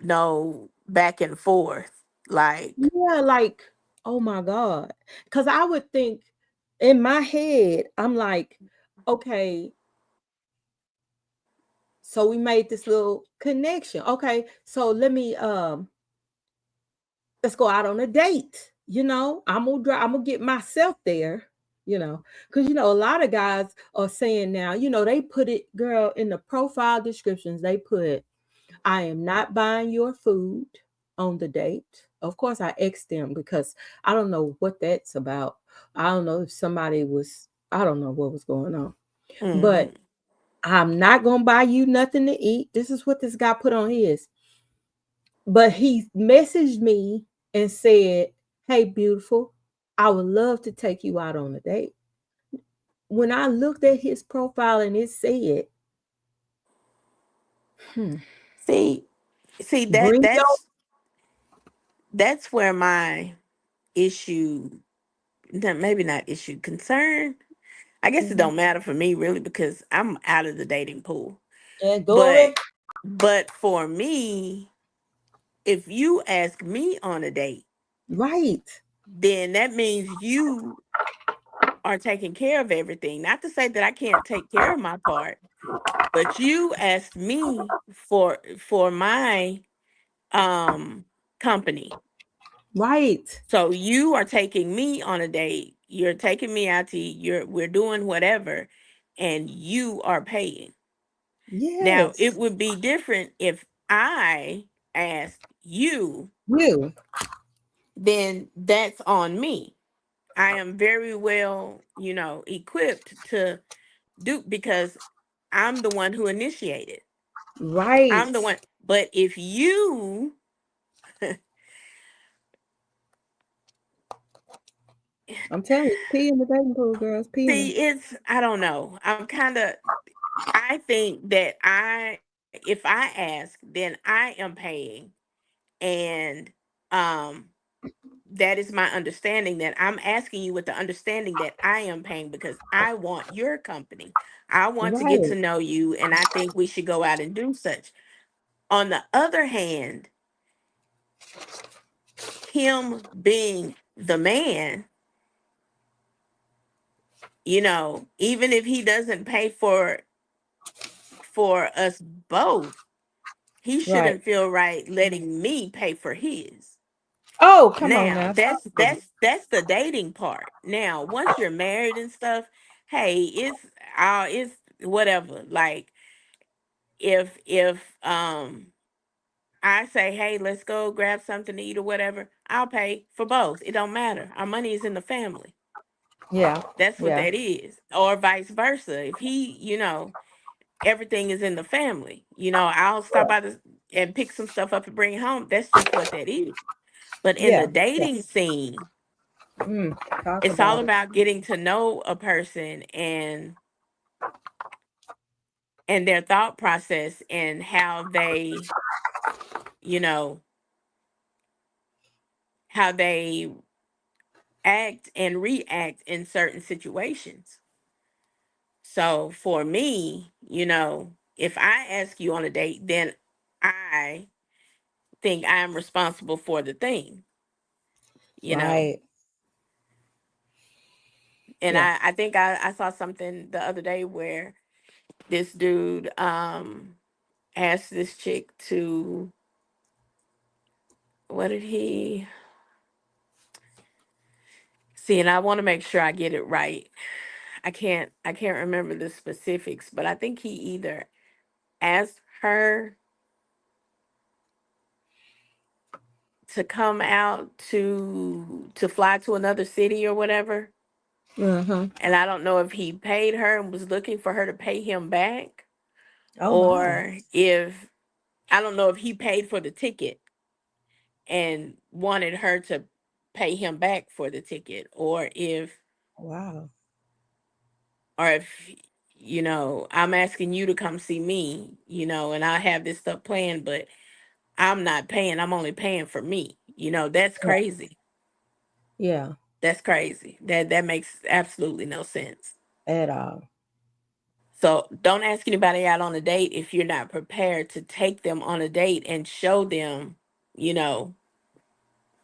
no back and forth. Like, Yeah, like, oh my God. Because I would think in my head, I'm like, okay, so we made this little connection. Okay, so let's go out on a date. I'm gonna get myself there, because a lot of guys are saying now, they put it, girl, in the profile descriptions, they put, I am not buying your food on the date. Of course, I ex them because I don't know what that's about. I don't know if I don't know what was going on. But mm, I'm not going to buy you nothing to eat. This is what this guy put on his. But he messaged me and said, hey, beautiful, I would love to take you out on a date. When I looked at his profile and it said, hmm, see, bring your, that's where my issue, maybe not issue, concern. I guess it Mhm. don't matter for me really because I'm out of the dating pool. And But glory, for me, if you ask me on a date, right, then that means you are taking care of everything. Not to say that I can't take care of my part, but you asked me for my company. right. So you are taking me on a date. You're taking me out to eat. We're doing whatever, and you are paying. Now it Yes, would be different if I asked you, you, then that's on me. I am very well, equipped to do because I'm the one who initiated. right. I'm the one. But if you I'm telling you, pee in the dating pool, girls, pee in see, them. it's I don't know. I think that if I ask, then I am paying, and um that is my understanding that I'm asking you with the understanding that I am paying because I want your company. I want to get Right, to know you and I think we should go out and do such. On the other hand, him being the man, even if he doesn't pay for us both, he Right. shouldn't feel right letting me pay for his. Oh, come on Now, now. that's the dating part. Now, once you're married and stuff, hey, it's whatever. Like if I say, hey, let's go grab something to eat or whatever, I'll pay for both. It don't matter. Our money is in the family. Yeah. That's what Yeah. that is. Or vice versa. If he, everything is in the family. I'll stop by and pick some stuff up and bring it home. That's just what that is. But in the Yeah. Yeah. dating scene, Mm, talk it's all about it. about getting to know a person and their thought process and how you know, how they act and react in certain situations. So for me, if I ask you on a date, then I think I'm responsible for the thing, you know. Right. And Yeah. I think I saw something the other day where this dude asked this chick to, what did he see? And I want to make sure I get it right. I can't remember the specifics, but I think he either asked her to come out to fly to another city or whatever. Uh-huh. And I don't know if he paid her and was looking for her to pay him back, Oh my. or if I don't know if he paid for the ticket and wanted her to pay him back for the ticket, Wow. or if I'm asking you to come see me, and I have this stuff planned, but I'm not paying. I'm only paying for me. That's Yeah. crazy. Yeah. That's crazy. That makes absolutely no sense. At all. So don't ask anybody out on a date if you're not prepared to take them on a date and show them, you know,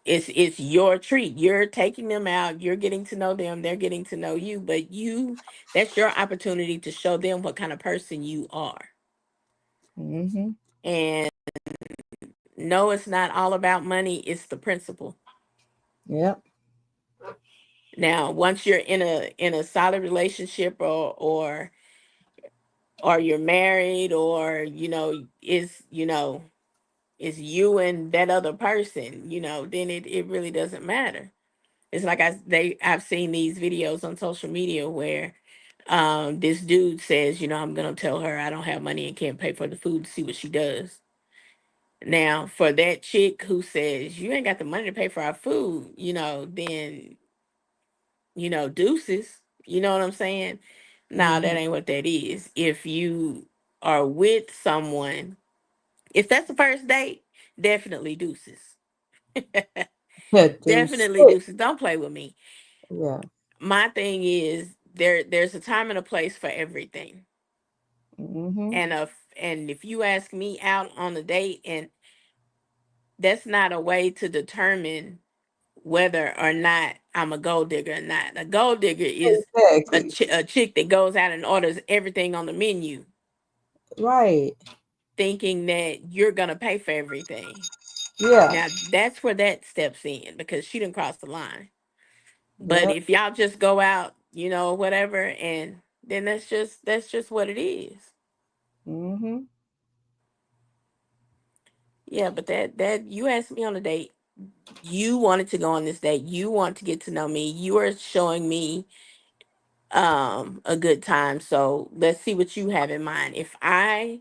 it's your treat. You're taking them out, you're getting to know them, they're getting to know you, but that's your opportunity to show them what kind of person you are. Mm-hmm. And no, it's not all about money, it's the principle. Yep. Now, once you're in a solid relationship, or you're married, or it's you and that other person, then it really doesn't matter. It's like I've seen these videos on social media where this dude says, I'm gonna tell her I don't have money and can't pay for the food to see what she does. Now, for that chick who says you ain't got the money to pay for our food, then deuces. You know what I'm saying? Nah, Mm-hmm. that ain't what that is. If you are with someone, if that's the first date, definitely deuces. Yeah, do Definitely sit. deuces. Don't play with me. Yeah. My thing is there's a time and a place for everything. Mm-hmm. And if you ask me out on a date, and that's not a way to determine whether or not I'm a gold digger or not. A gold digger is Exactly. a chick that goes out and orders everything on the menu, Right. thinking that you're gonna pay for everything. Yeah. Now that's where that steps in, because she didn't cross the line. But Yep. if y'all just go out, whatever, and then that's just what it is. Mm-hmm. Yeah, but that you asked me on a date. You wanted to go on this date. You want to get to know me. You are showing me a good time. So let's see what you have in mind. If I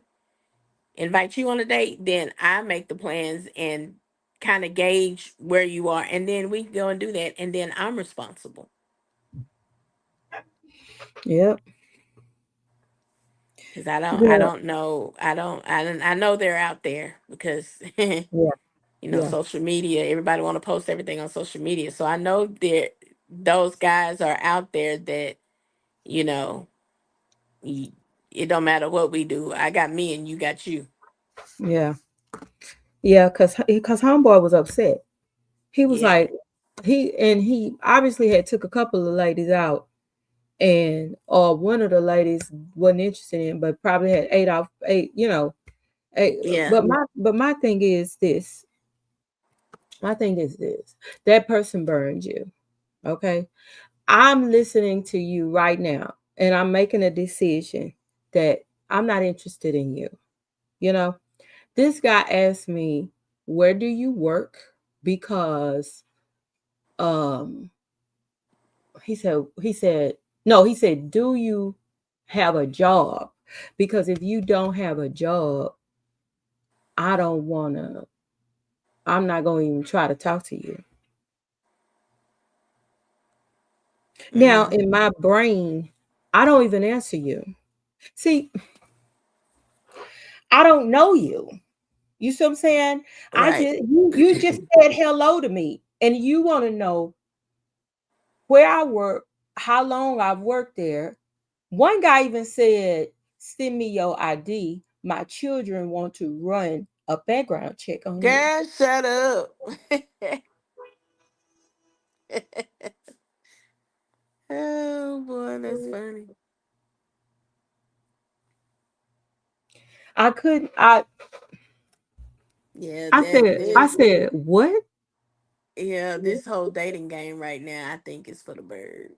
invite you on a date, then I make the plans and kind of gauge where you are, and then we can go and do that, and then I'm responsible, Yep. because I Yeah. don't know, I know they're out there, because Yeah. Yeah. social media, everybody want to post everything on social media, so I know there those guys are out there that you know y- it don't matter what we do, I got me and you got you. Yeah. Yeah. Cause homeboy was upset. He was Yeah. like, he obviously had took a couple of ladies out, and or one of the ladies wasn't interested in, but probably had 8 off 8, eight. Yeah. But my thing is this. My thing is this. That person burned you. Okay. I'm listening to you right now, and I'm making a decision that I'm not interested in you. You know, this guy asked me, "Where do you work?" Because um he said no, he said, "Do you have a job?" Because if you don't have a job, I don't want to I'm not going to even try to talk to you. Now, Mm-hmm. in my brain, I don't even answer you. See, I don't know you. You see what I'm saying? I Right. just you just said hello to me, and you want to know where I work, how long I've worked there. One guy even said, "Send me your ID. My children want to run a background check on you." Girl, shut up. Oh boy, that's funny. I couldn't. I Yeah, I that said I this said what? yeah, this whole dating game right now, I think is for the birds.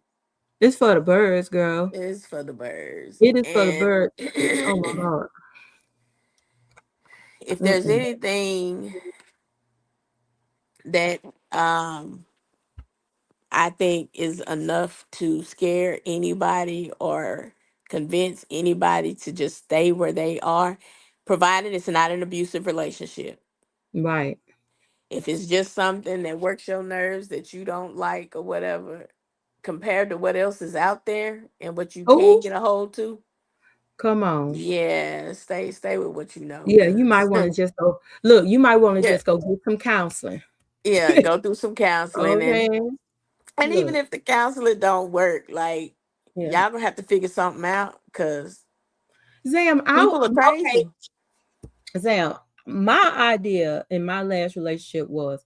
It's for the birds, girl. It's for the birds. It is for the And birds. Oh my god. if there's Mm-mm. anything that I think is enough to scare anybody or convince anybody to just stay where they are, provided it's not an abusive relationship. Right. If it's just something that works your nerves that you don't like or whatever, compared to what else is out there and what you can Oh, get a hold to, come on. yeah, stay with what you know, Yeah, you might cause want to just go look, you might want to yeah, just go get some counseling. yeah, go through some counseling Okay. and even Look, if the counseling don't work, like yeah. y'all gonna have to figure something out, cause Zam, people are okay. crazy. Zam, my idea in my last relationship was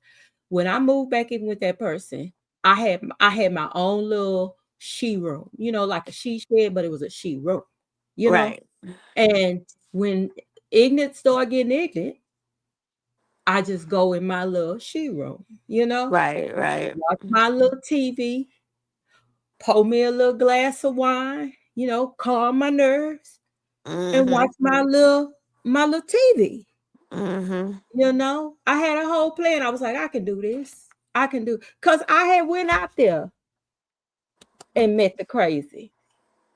when I moved back in with that person, I had my own little she room, like a she shed, but it was a she room, you know. Right, And when ignorant start getting ignorant, I just go in my little she room, right, right. watch my little TV, pour me a little glass of wine, calm my nerves, and Mm-hmm. watch my little TV. Mm-hmm. I had a whole plan. I was like, I can do this. I can do, because I had went out there and met the crazy.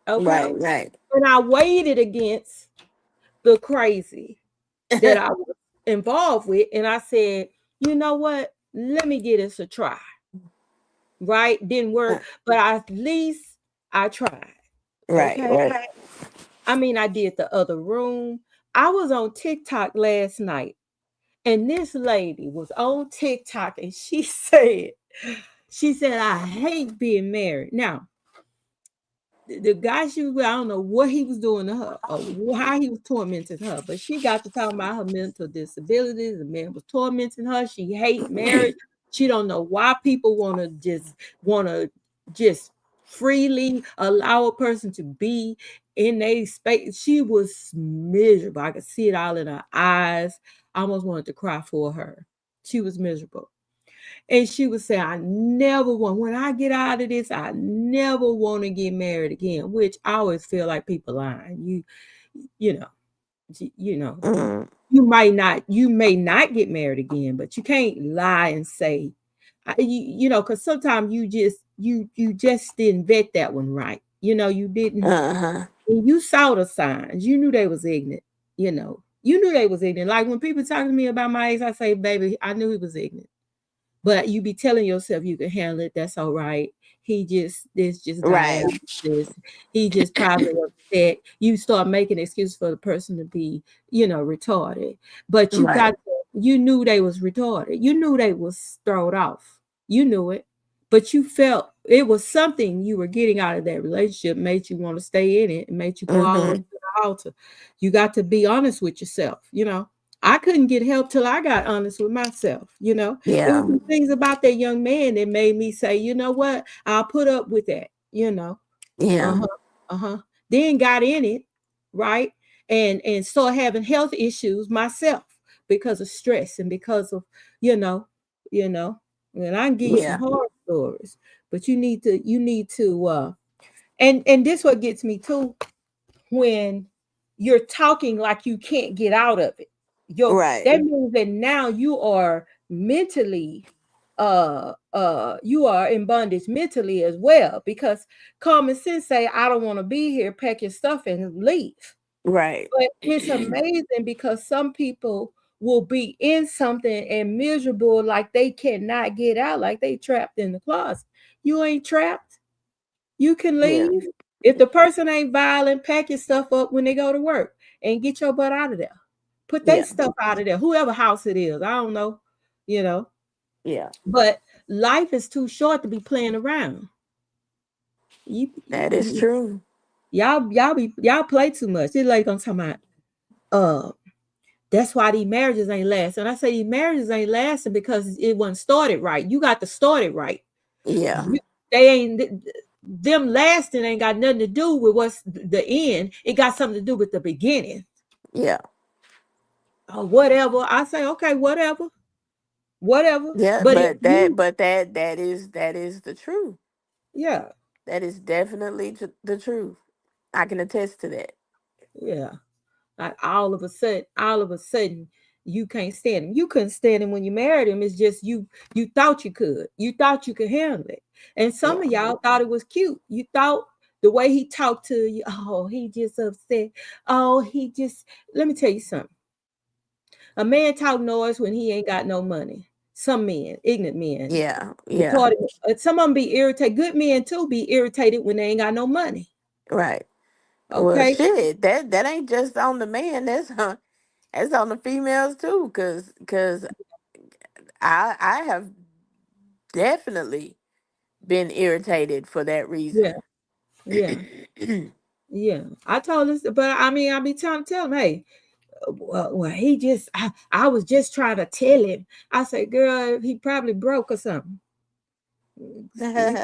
Okay. Right, right. And I weighed it against the crazy that I was involved with. And I said, you know what? Let me give this a try. Right? Didn't work, but at least I tried. Right, Okay. right. I mean, I did the other room. I was on TikTok last night, and this lady was on TikTok, and she said, I hate being married. Now, the guy she was with, I don't know what he was doing to her or how he was tormenting her, but she got to talking about her mental disabilities. The man was tormenting her. She hate marriage. She don't know why people want to just freely allow a person to be in a space. She was miserable. I could see it all in her eyes. I almost wanted to cry for her. She was miserable. And she would say, when I get out of this, I never want to get married again, which I always feel like people lying. You know, you know, Mm, you may not get married again, but you can't lie and say, because sometimes you just didn't vet that one right. You didn't, uh-huh. and you saw the signs. You knew they was ignorant. You knew they was ignorant. Like when people talk to me about my ex, I say, baby, I knew he was ignorant. But you be telling yourself you can handle it. That's all right. This just Right. dialysis. He just probably upset. You start making excuses for the person to be, retarded. But Right. you knew they was retarded. You knew they was thrown off. You knew it. But you felt it was something you were getting out of that relationship, made you want to stay in it, and made you go all the way to Mm-hmm. the altar. You got to be honest with yourself. I couldn't get help till I got honest with myself. It was Yeah. some things about that young man that made me say, you know what, I'll put up with that. Yeah. Uh-huh. Uh-huh. Then got in it, right? And started having health issues myself because of stress and because of, you know, you know, and I can give you some Yeah. horror stories, but you need to and this what gets me too, when you're talking like you can't get out of it. Right. That means that now you are mentally you are in bondage mentally as well, because common sense say I don't want to be here, pack your stuff and leave. Right. But it's amazing because some people will be in something and miserable, like they cannot get out, like they trapped in the closet. You ain't trapped. You can Yeah. leave. If the person ain't violent, pack your stuff up when they go to work and get your butt out of there. Put their Yeah. stuff out of there, whoever house it is. I don't know, you know. Yeah. But life is too short to be playing around. You, That is you true. y'all play too much. It's like I'm talking about uh that's why these marriages ain't lasting. And I say these marriages ain't lasting because it wasn't started right. You got to start it right. Yeah. You, they ain't them lasting ain't got nothing to do with what's the end. It got something to do with the beginning. Yeah. Whatever. I say, okay, whatever, whatever. Yeah. But if But you, that is the truth. yeah, That is definitely the truth. I can attest to that. yeah, like all of a sudden, you can't stand him. You couldn't stand him when you married him. It's just you thought you could. You thought you could handle it. And some Yeah. of y'all thought it was cute. You thought the way he talked to you, oh, he just upset. Oh, he just let me tell you something. A man talk noise when he ain't got no money. Some men, ignorant men, Yeah. Yeah. retarded. Some of them be irritated. Good men too be irritated when they ain't got no money. Right. Well, Okay. shit. That ain't just on the man. That's on the females too. Cause I have definitely been irritated for that Yeah. reason. Yeah. Yeah. I told this, but I mean, I be trying to tell him, hey, well, he just, I was just trying to tell him. I said, girl, he probably broke or something. He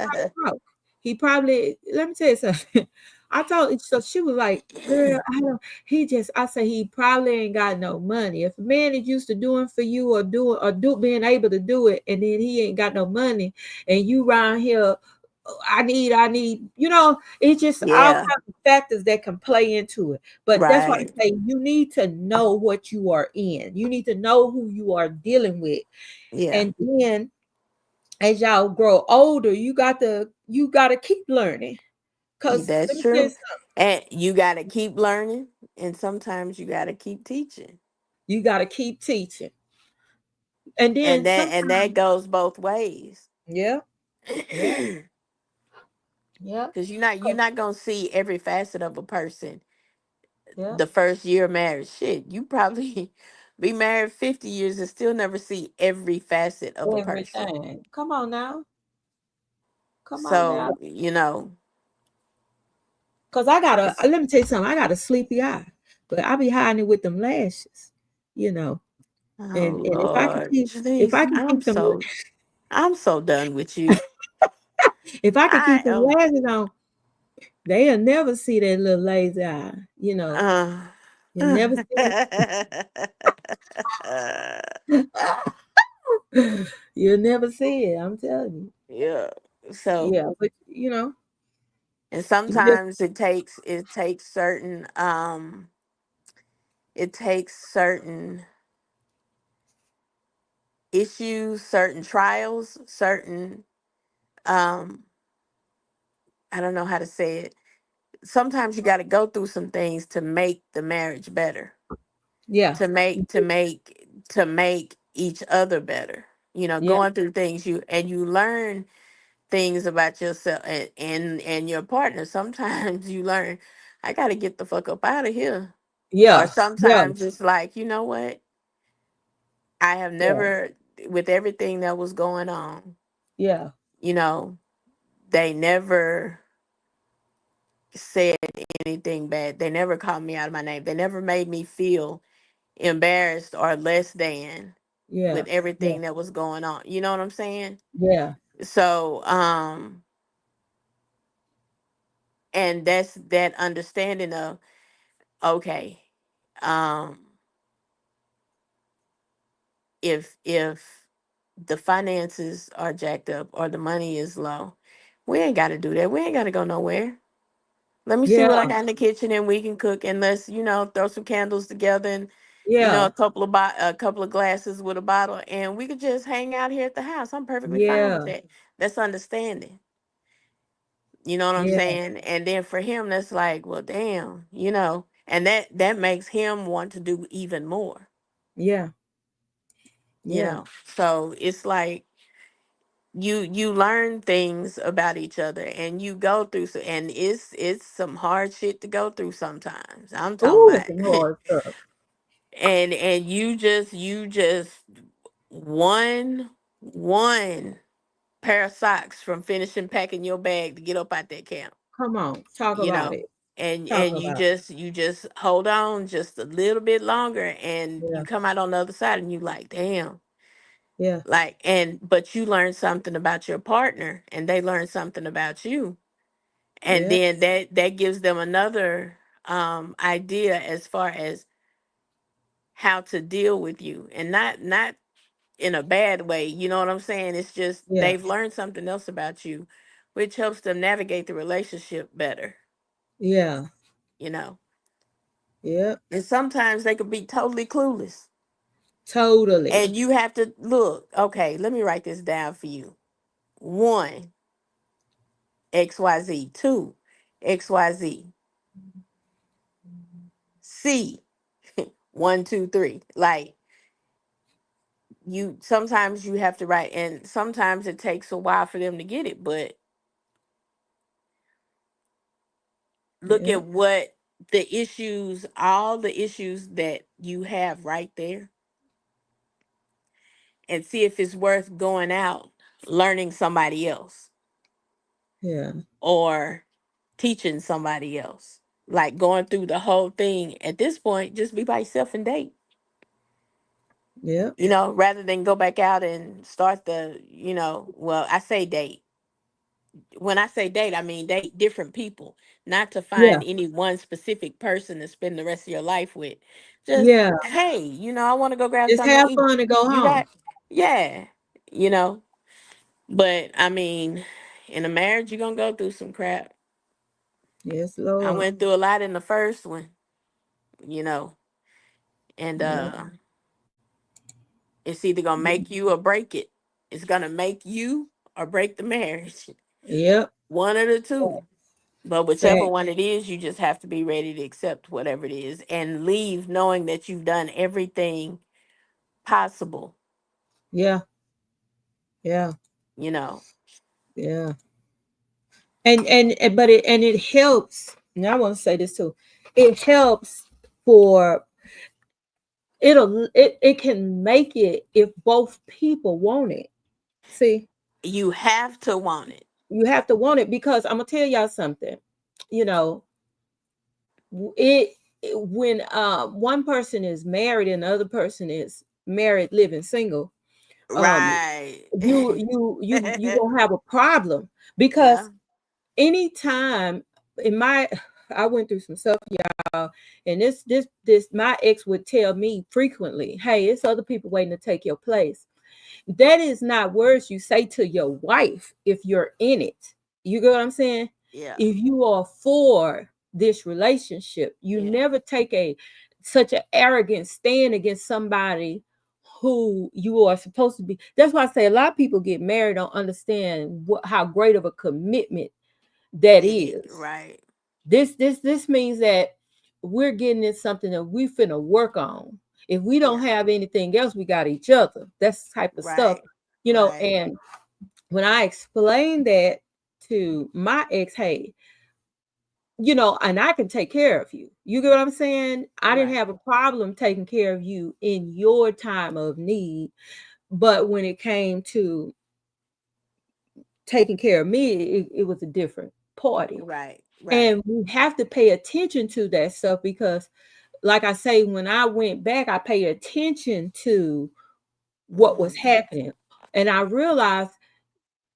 probably broke. He probably, let me tell you something. I told, so she was like, girl, I don't, he just, I said, he probably ain't got no money. If a man is used to doing for you or being able to do it, and then he ain't got no money, and you around here, I need, it's just all Yeah. kinds of factors that can play into it. But that's why I Right. say you need to know what you are in. You need to know who you are dealing with. Yeah. And then as y'all grow older, you gotta keep learning. Cause let That's me tell you true. something, And you got to keep learning, and sometimes you got to keep teaching. you gotta keep teaching. And And then that sometimes, goes both ways. yeah, yeah, Cuz yeah, you're not going to see every facet of a person yeah, the first year of marriage. Shit, you probably be married 50 years and still never see every facet of a person. everything. Come on now. Come on now. So, Cause I gotta it's let me tell you something, I got a sleepy eye. But I be hiding it with them lashes, you know. oh And if I can Lord, if I Janice, can I'm keep them so I'm so done with you. if I can I keep them am lashes on, they'll never see that little lazy eye, you know. uh You'll never see it. You'll never see it. I'm telling you. yeah. So, Yeah, but and you just sometimes it takes certain issues, certain trials, certain um I don't know how to say it. Sometimes you got to go through some things to make the marriage better, yeah, to make each other better. yeah, Going through things, you learn things about yourself and your partner. Sometimes you learn, I got to get the fuck up out of here. Or yeah, yeah, sometimes it's like, you know what? I have yeah, never, with everything that was going on, yeah, you know, they never said anything bad. They never called me out of my name. They never made me feel embarrassed or less than yeah, with yeah, everything that was going on. You know what I'm saying? yeah, So, And that's that understanding of, okay, um if the finances are jacked up or the money is low, we ain't got to do that. We ain't got to go nowhere. Let me see Yeah, what I got in the kitchen and we can cook, and let's, throw some candles together, and yeah, a couple of glasses with a bottle, and we could just hang out here at the house. I'm perfectly fine with yeah, that. That's understanding. You know what I'm yeah, saying? And then for him, that's like, well, damn, and that makes him want to do even more. yeah, You yeah. know, so it's like you learn things about each other, and you go through and it's some hard shit to go through sometimes. I'm talking Oh, that's about. some hard stuff. And you just one pair of socks from finishing packing your bag to get up out that camp, Come on, talk you about know it. Talk and you about just hold on just a little bit longer, and it. Yeah, you come out on the other side, and you like, damn. yeah, Like, and but you learn something about your partner, and they learn something about you, and yeah, then that gives them another idea as far as how to deal with you, and not in a bad way. You know what I'm saying? It's just yeah, they've learned something else about you, which helps them navigate the relationship better, yeah, you know. yeah. And sometimes they could be totally clueless. Totally. And you have to look, okay, let me write this down for you. One, XYZ. Two, XYZ. C, one, two, three. Like, you sometimes you have to write, and sometimes it takes a while for them to get it, but look Yeah, at what all the issues that you have right there, and see if it's worth going out, learning somebody else, yeah, or teaching somebody else. Like, going through the whole thing. At this point, just be by yourself and date, yeah, rather than go back out and start well, I say date. When I say date, I mean date different people, not to yeah, find any one specific person to spend the rest of your life with. Just, yeah. hey, I want to go grab Just something have to eat. fun and go You home. got, yeah, you know. But I mean, in a marriage, you're gonna go through some crap. Yes, I Lord. went through a lot in the first one, you know, and Yeah, it's either gonna make you or break it. It's gonna make you or break the marriage. yep. One of the two. But whichever Fact. one it is, you just have to be ready to accept whatever it is and leave knowing that you've done everything possible, Yeah, yeah, you know. yeah. But it helps. And I want to say this too. It helps for it can make it if both people want it. See, You have to want it. you have to want it because I'm gonna tell y'all something. You know, when one person is married and the other person is married living single, um Right. you gonna have a problem because Yeah. anytime in my I went through some stuff, y'all, and this my ex would tell me frequently, hey, it's other people waiting to take your place. That is not words you say to your wife if you're in it. You get what I'm saying? Yeah. If you are for this relationship, you Yeah. never take a such an arrogant stand against somebody who you are supposed to be. That's why I say a lot of people get married don't understand how great of a commitment that is. Right. This means that we're getting into something that we finna work on. If we don't Yeah. have anything else, we got each other. That's the type of stuff, Right. Right. and when I explained that to my ex, hey, and I can take care of you. You get what I'm saying? I didn't Right. have a problem taking care of you in your time of need. But when it came to taking care of me, it was a different party. Right. Right. And we have to pay attention to that stuff because, like I say, when I went back, I paid attention to what was Mhm. happening. And I realized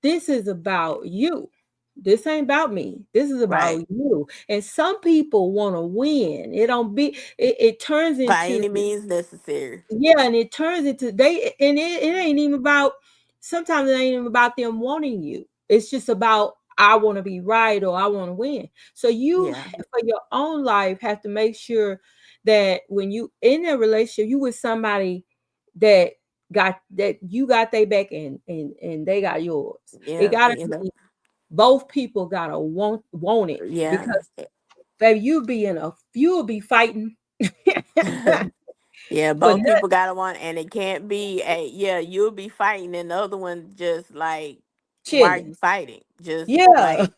this is about you. This ain't about me. This is about Right. you. And some people want to win. It don't be. It turns By into, any means necessary. yeah, and it turns into they, and it ain't even about. Sometimes it ain't even about them wanting you. It's just about I want to be right or I want to win. So you, Yeah. for your own life, have to make sure that when you in a relationship, you with somebody that that you got their back, and they got yours. It Yeah. gotta be both people gotta want it, Yeah. because baby, you'll be fighting Yeah, for both nothing, people gotta want, and it can't be a yeah. You'll be fighting, and the other one just like, why are chilling. you fighting? Just Yeah. like,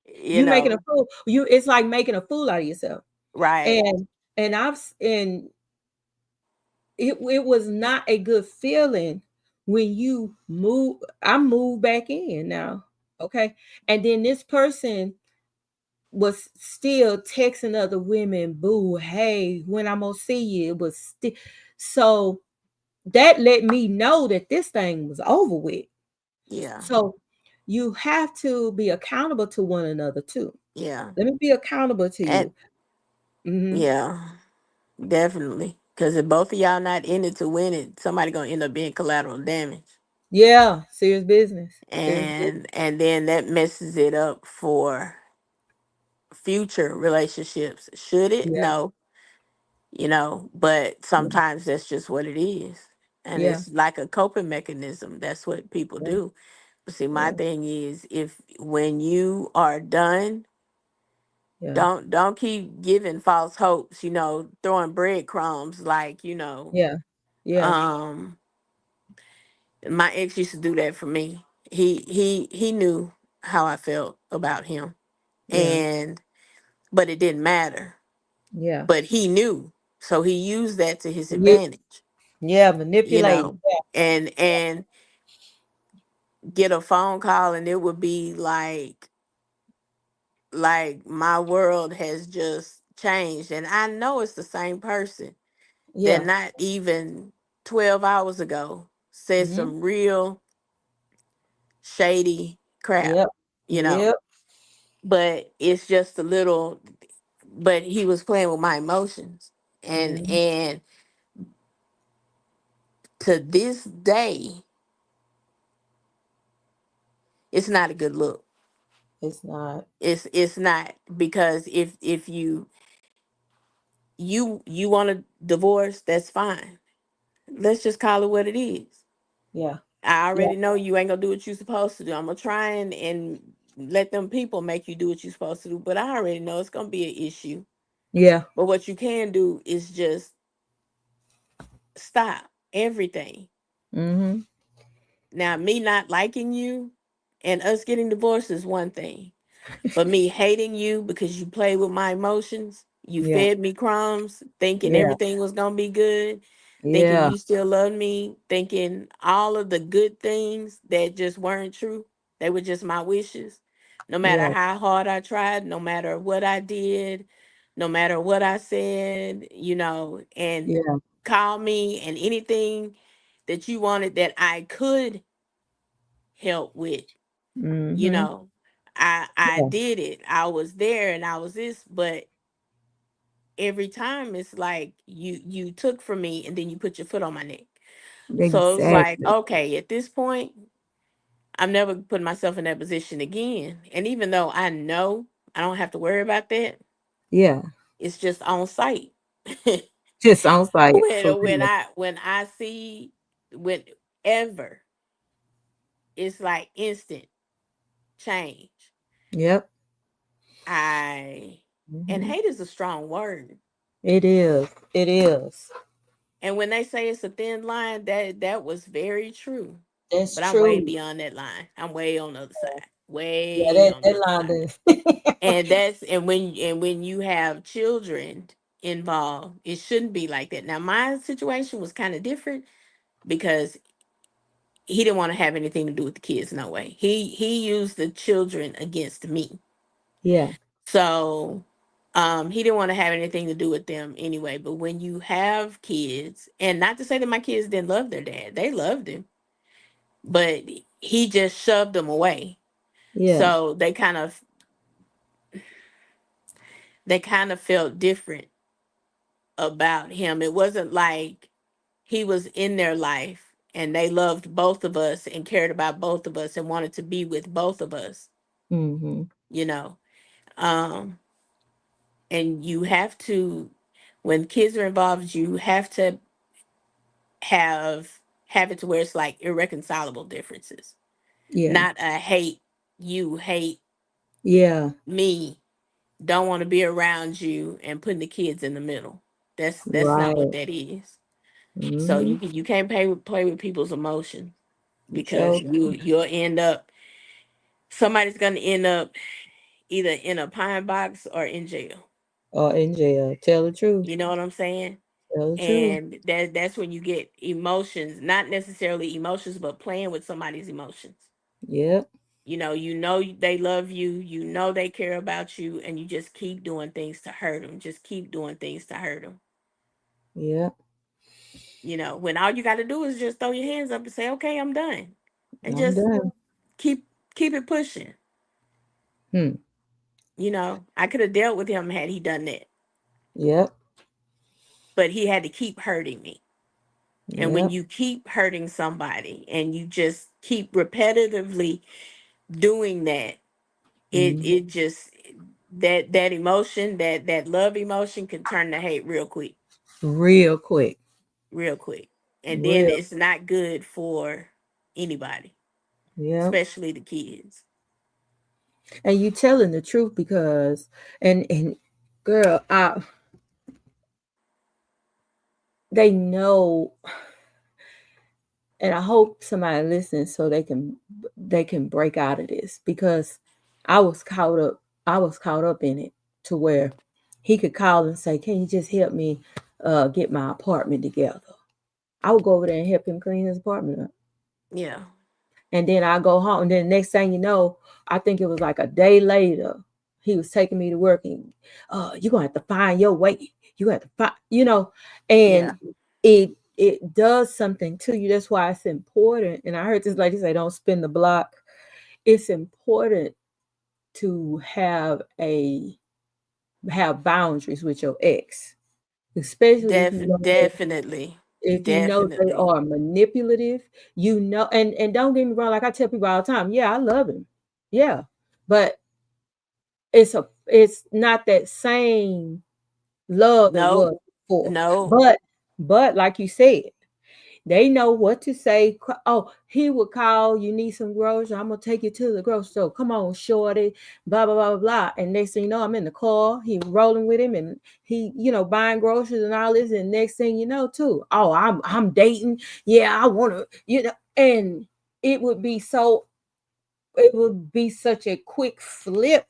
you You making a know, fool. It's like making a fool out of yourself. right? And and it was not a good feeling when you move. I moved back in now, okay, and then this person was still texting other women, boo, hey, when I'm gonna see you. It was still, so that let me know that this thing was over with. Yeah, So you have to be accountable to one another too. yeah, Let me be accountable to and you. Hmm. yeah, definitely. Because if both of y'all not in it to win it, somebody gonna end up being collateral damage, Yeah, serious business. Serious business. and then that messes it up for future relationships. Should it? Yeah, No, but yeah, sometimes that's just what it is, and yeah, it's like a coping mechanism. That's what people yeah, do. But see, my yeah, thing is, if when you are done, yeah, don't keep giving false hopes, throwing breadcrumbs like, yeah, yeah, um my ex used to do that for me. He knew how I felt about him, yeah, and but it didn't matter. yeah. But he knew, so he used that to his You, advantage, yeah, you manipulating. know, and get a phone call and it would be like my world has just changed, and I know it's the same person that Yeah. not even 12 hours ago said Hmm. some real shady crap, Yep. you know Yep. but it's just a little, but he was playing with my emotions, and Hmm. and to this day it's not a good look. It's not. It's not, because if you want a divorce, that's fine. Let's just call it what it is. Yeah. I Yeah. already know you ain't gonna do what you're supposed to do. I'm gonna try and let them people make you do what you're supposed to do, but I already know it's gonna be an issue. Yeah. But what you can do is just stop everything. Hmm. Now, me not liking you and us getting divorced is one thing. But me hating you because you played with my emotions, you Yeah. fed me crumbs, thinking Yeah. everything was gonna be good, thinking Yeah. you still love me, thinking all of the good things that just weren't true. They were just my wishes. No matter Yeah. how hard I tried, no matter what I did, no matter what I said, and Yeah. call me and anything that you wanted that I could help with, you Hmm. know I Yeah. did it. I was there and I was this, but every time it's like you took from me and then you put your foot on my neck. So it was like, Exactly. okay, at this point I'm never putting myself in that position again. And even though I know I don't have to worry about that, Yeah. it's just on site. Just on site for when real. I see, whenever, it's like instant change. Yep. I And Hmm. hate is a strong word. It is. It is. And when they say it's a thin line, that was very true. That's But I'm way true. beyond that line. I'm way on the other side. Yeah, Way on the that other line side. is. And when you have children involved, it shouldn't be like that. Now my situation was kind of different because he didn't want to have anything to do with the kids, no way. He used the children against me. Yeah. So he didn't want to have anything to do with them anyway. But when you have kids, and not to say that my kids didn't love their dad, they loved him, but he just shoved them away. Yeah. So they kind of felt different about him. It wasn't like he was in their life and they loved both of us and cared about both of us and wanted to be with both of us, Mm-hmm. you know. Um, and you have to, when kids are involved, you have to have it to where it's like irreconcilable differences, Yeah. not a hate you, hate Yeah. me, don't want to be around you, and putting the kids in the middle. That's not what Right. that is. So Mm-hmm. you can't play with people's emotions, because So, you'll end up, somebody's gonna end up either in a pine box or in jail. or in jail. Tell the truth. You know what I'm saying? Tell the truth. And that's when you get emotions, not necessarily emotions, but playing with somebody's emotions. Yep. They love you, they care about you, and you just keep doing things to hurt them. Just keep doing things to hurt them. Yep. When all you got to do is just throw your hands up and say, "Okay, I'm done," and I'm just done. keep it pushing. Hmm. I could have dealt with him had he done that, Yep. but he had to keep hurting me. And when Yep. you keep hurting somebody and you just keep repetitively doing that, it Mm. it just that emotion, that love emotion, can turn to hate real quick, Real quick. real quick. And then Real. it's not good for anybody, Yep. especially the kids. And you telling the truth because and girl, they know, and I hope somebody listens so they can break out of this because I was caught up. I was caught up in it to where he could call and say, "Can you just help me get my apartment together?" I would go over there and help him clean his apartment up. Yeah. And then I go home. And then the next thing you know, I think it was like a day later, he was taking me to work and you're gonna have to find your way. You have to find, and Yeah. it does something to you. That's why it's important. And I heard this lady say, don't spin the block. It's important to have boundaries with your ex, especially Definitely. if you know they Definitely. are manipulative, and don't get me wrong, like I tell people all the time, yeah, I love him. Yeah. But it's not that same love it No. was before. No. But like you said, they know what to say. Oh, he would call, you need some groceries. I'm gonna take you to the grocery store. Come on, shorty, blah blah blah blah. And next thing you know, I'm in the car. He rolling with him, and he, buying groceries and all this. And next thing you know, too, oh, I'm dating. Yeah, I wanna, and it would be so. It would be such a quick flip.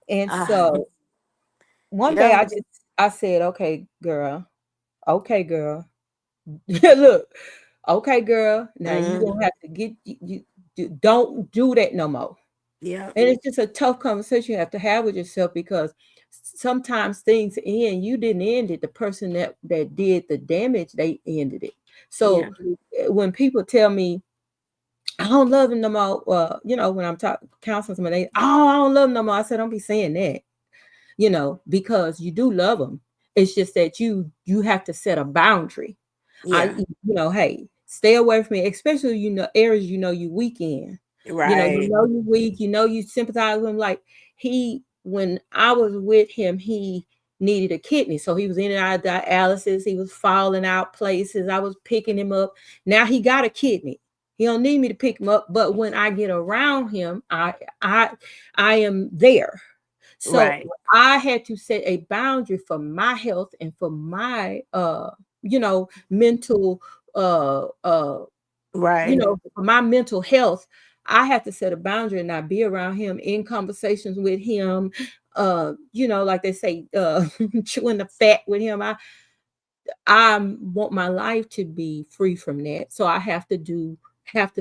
And Ah, so one day yeah. I said, okay, girl, look, okay, girl. Now you Mm, gonna have to don't do that no more. yeah. And it's just a tough conversation you have to have with yourself because sometimes things end. You didn't end it. The person that did the damage, they ended it. So Yeah. when people tell me I don't love him no more, when I'm talking counseling somebody, oh, I don't love him no more. I said, don't be saying that, because you do love them. It's just that you have to set a boundary. Yeah. Hey, stay away from me, especially areas you weak in. Right. You weak. You sympathize with him. Like when I was with him, he needed a kidney, so he was in and out of dialysis. He was falling out places. I was picking him up. Now he got a kidney. He don't need me to pick him up, but when I get around him, I I am there. So Right. I had to set a boundary for my health and for my mental Right. for my mental health. I have to set a boundary and not be around him in conversations with him. Like they say, chewing the fat with him. I want my life to be free from that. So I have to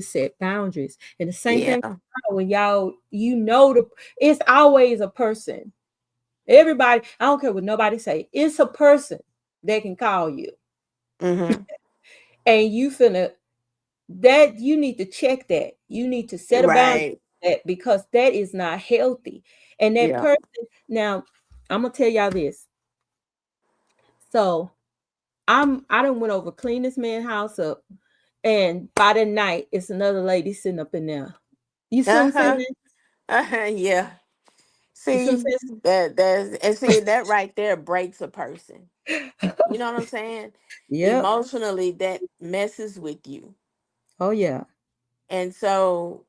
set boundaries. And the same thing Yeah. when y'all, it's always a person. Everybody, I don't care what nobody say. It's a person that can call you, Mm-hmm. and you finna that you need to check that. You need to set a boundary. Right. that because that is not healthy. And that Yeah. person, now I'm gonna tell y'all this. So I done went over clean this man house up, and by the night it's another lady sitting up in there. You see what I'm Uh-huh. saying? Uh-huh. Yeah. You see what See, that's and see that right there breaks a person. I'm saying? You know what I'm saying? Yep. Emotionally, that messes with you. Oh yeah. And so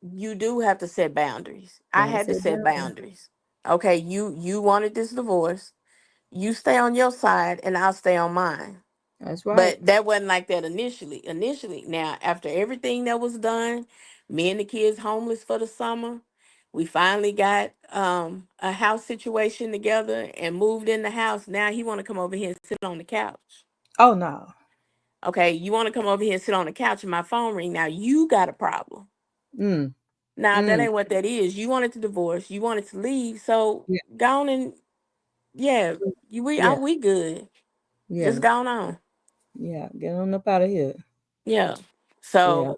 you do have to set boundaries. I Gotta had to sit set down. boundaries. Okay, you wanted this divorce. You stay on your side and I'll stay on mine. That's right. But that wasn't like that initially. Initially, now after everything that was done, me and the kids homeless for the summer, we finally got a house situation together and moved in the house. Now he want to come over here and sit on the couch. Oh no. Okay, you want to come over here and sit on the couch and my phone ring. Now you got a problem. Mm. Now that Mm. ain't what that is. You wanted to divorce. You wanted to leave. So Yeah. go on and yeah, you Yeah. we good. Just Yeah. go on. Yeah. Get on up out of here. Yeah. Yeah.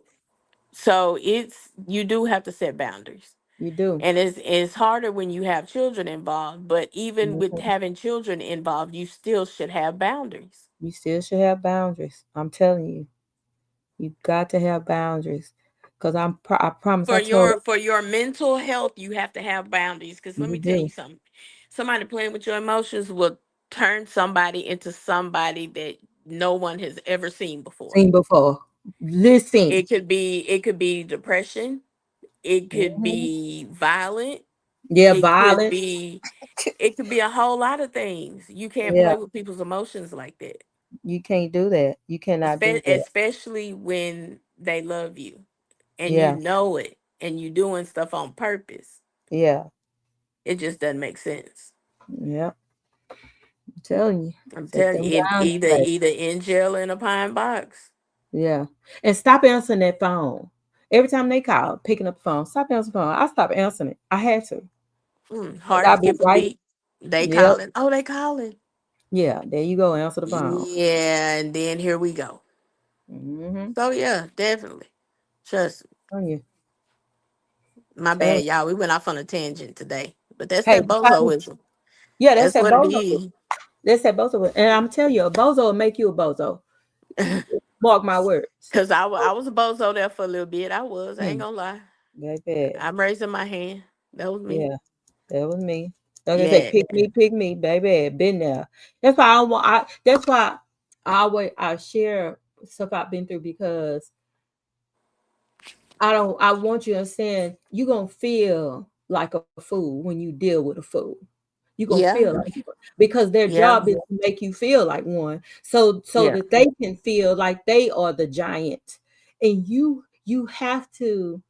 So it's you do have to set boundaries. You do. And it's harder when you have children involved, but even with Mhm. having children involved, you still should have boundaries. You still should have boundaries. I'm telling you, you got to have boundaries. Cause I promise. I told For your mental health, you have to have boundaries. Because let you me tell you do. something. Somebody playing with your emotions will turn somebody into somebody that no one has ever seen before. Seen before. Listen. It could be depression, it could Mhm. be violent, Yeah. it could Violent. be it could be a whole lot of things. You can't Yeah. play with people's emotions like that. You can't do that. You cannot do that. Especially when they love you and you Yeah. know it and you doing stuff on purpose. Yeah. It just doesn't make sense. Yeah. I'm telling you. I'm Set telling them you, boundaries, baby. either in jail or in a pine box. Yeah. And stop answering that phone. Every time they call, picking up the phone. Stop answering the phone. I stopped answering it. I had to. Because Heart I'll be skip a right. beat. They Yep. calling. Oh, they calling. Yeah. There you go. Answer the phone. Yeah, and then here we go. Mm-hmm. So yeah, definitely. Trust me. Telling you. My Telling bad, y'all. We went off on a tangent today. But that's Hey, that bozoism. yeah, that's That's that what it bozo. is. That's that bozo. And I'm telling you, a bozo will make you a bozo. Mark my words. Cause I was a bozo there for a little bit. I was. I ain't Hmm. gonna lie. Baby. I'm raising my hand. That was me. Yeah, that was me. Like I say, Yeah. pick me, baby. Been there. That's why I want. That's why I share stuff I've been through because I don't. I want you to understand. You gonna feel like a fool when you deal with a fool. You gonna feel Yeah. like because their Yeah. job is to make you feel like one, so Yeah. that they can feel like they are the giant, and you have to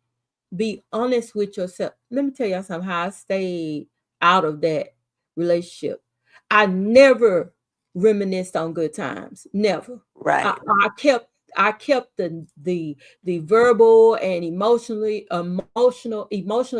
be honest with yourself. Let me tell y'all something how I stayed out of that relationship. I never reminisced on good times. Never. I, Right. I kept I kept the verbal and emotional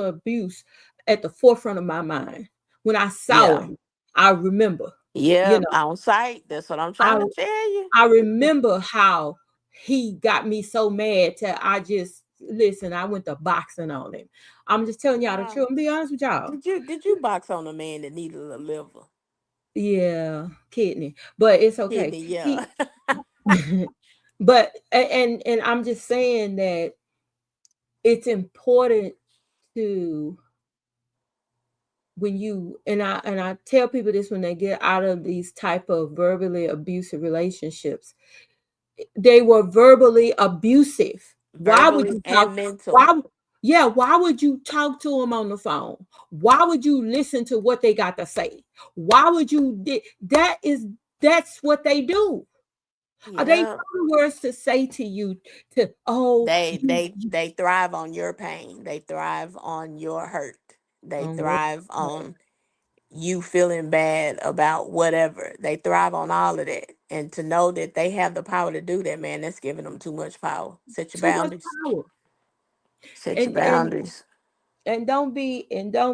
abuse at the forefront of my mind. When I saw Yeah. him, I remember. You Yeah. know, On site. That's what I'm I trying to tell you. I remember how he got me so mad till I just listen. I went to boxing on him. I'm just telling y'all the Wow. truth. I'm be honest with y'all. Did you box on a man that needed a liver? Yeah, kidney, but it's okay. Kidney, yeah. He, but and I'm just saying that it's important to when you and I tell people this when they get out of these type of verbally abusive relationships. They were verbally abusive. Why would Verbally you talk? and mental. Why? Yeah, why would you talk to them on the phone? Why would you listen to what they got to say? Why would you? That's what they do. They Yeah. know the words to say to you. To They thrive on your pain. They thrive on your hurt. They your thrive on you feeling bad about whatever. They thrive on all of that. And to know that they have the power to do that, man, that's giving them too much power. Set your too much boundaries. power. Set your And and boundaries. and don't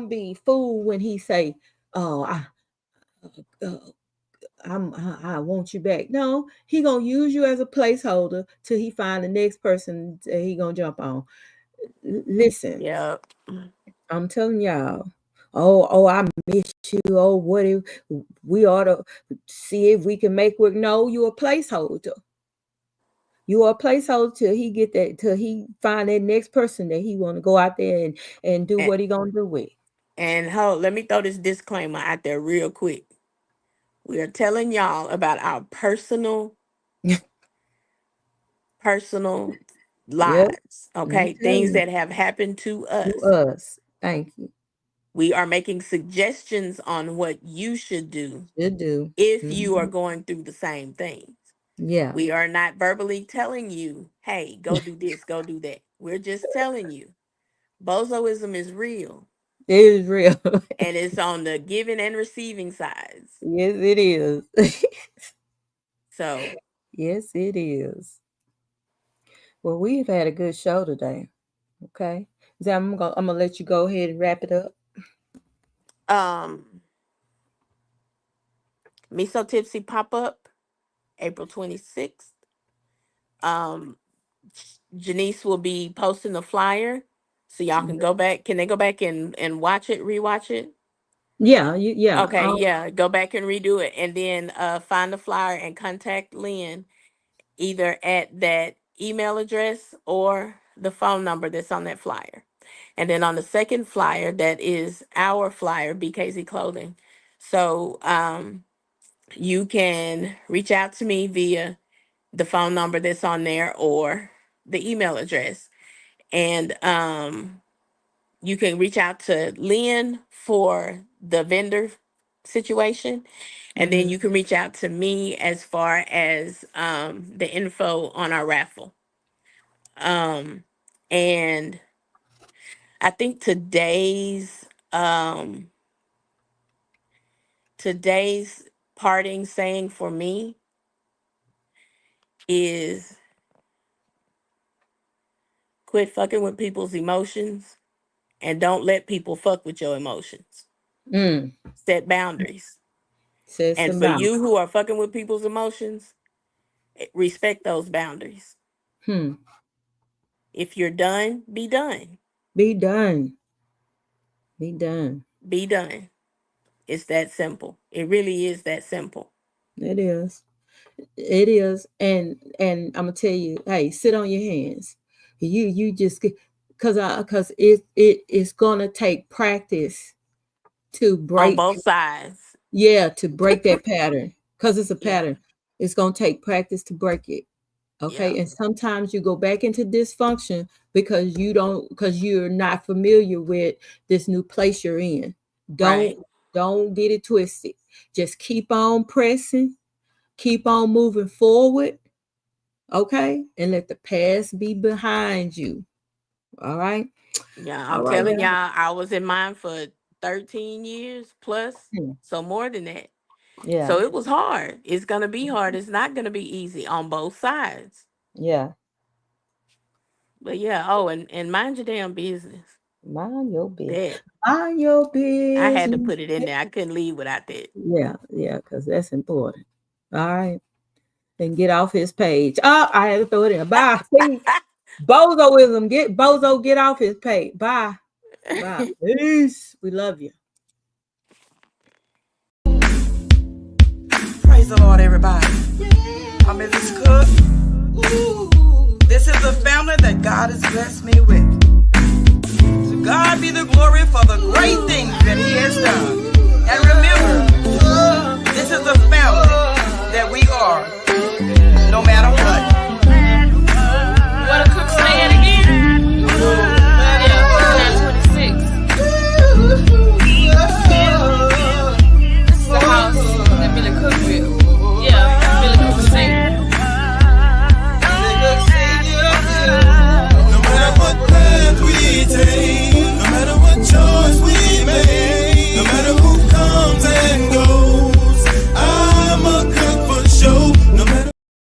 be fooled when he say, "Oh, uh, I want you back." No, he gonna use you as a placeholder till he find the next person that he gonna jump on. Listen, Yeah. I'm telling y'all. Oh, I miss you. Oh, what if we ought to see if we can make work? No, you a placeholder. You are a placeholder till he get that, till he find that next person that he want to go out there and do And, what he gonna do with. and hold, let me throw this disclaimer out there real quick. We are telling y'all about our personal Yep, lives. I'm Okay. telling Things you, that have happened to to us. us. Thank you. We are making suggestions on what you should do Should do. if you are Mhm. going through the same things. Yeah, We are not verbally telling you, hey, go do this, go do that. We're just telling you bozoism is real it is real. and it's on the giving and receiving sides. Yes, it is. So, Yes, it is. Well, we've had a good show today. Okay, so I'm gonna let you go ahead and wrap it up. um, Miso Tipsy pop up April 26th. Um, Janice will be posting the flyer so y'all can go back. Can they go back and watch it, rewatch it? Yeah, yeah. Okay, yeah, go back and redo it and then find the flyer and contact Lynn either at that email address or the phone number that's on that flyer. And then on the second flyer, that is our flyer, BKZ Clothing. So you can reach out to me via the phone number that's on there or the email address. And you can reach out to Lynn for the vendor situation. And then Mm-hmm. you can reach out to me as far as the info on our raffle. Um, and I think today's parting saying for me is quit fucking with people's emotions and don't let people fuck with your emotions. Mm. Set boundaries. Says And some for boundaries. you who are fucking with people's emotions, respect those boundaries. Hmm. If you're done, be done. Be done. Be done. Be done. It's that simple. It really is that simple. It is. It is. And I'm gonna tell you, hey, sit on your hands. You just because it's gonna take practice to On break. both sides. Yeah, to break that pattern. Because it's a Yeah. pattern. It's gonna take practice to break it. Yeah. Okay, and sometimes you go back into dysfunction because you're not familiar with this new place you're in. don't Right. don't get it twisted. Just keep on pressing, keep on moving forward. Okay, and let the past be behind you. All right. Yeah. I'm All right, telling y'all. y'all, I was in mine for 13 years plus. Hmm. So more than that. Yeah, So it was hard. It's gonna be hard. It's not gonna be easy on both sides. yeah. But yeah, oh, and mind your damn business. Mind your business. That Mind your I had to business. put it in there. I couldn't leave without that. Yeah, yeah, because that's important. All right. And get off his page. Oh, I had to throw it in. Bye. See, Bozoism. Get off his page. Bye. Bye. Peace. We love you. Praise the Lord, everybody. I'm Mrs. Cook. This is the family that God has blessed me with. To God be the glory for the great things that He has done. And remember, this is the family that we are. No matter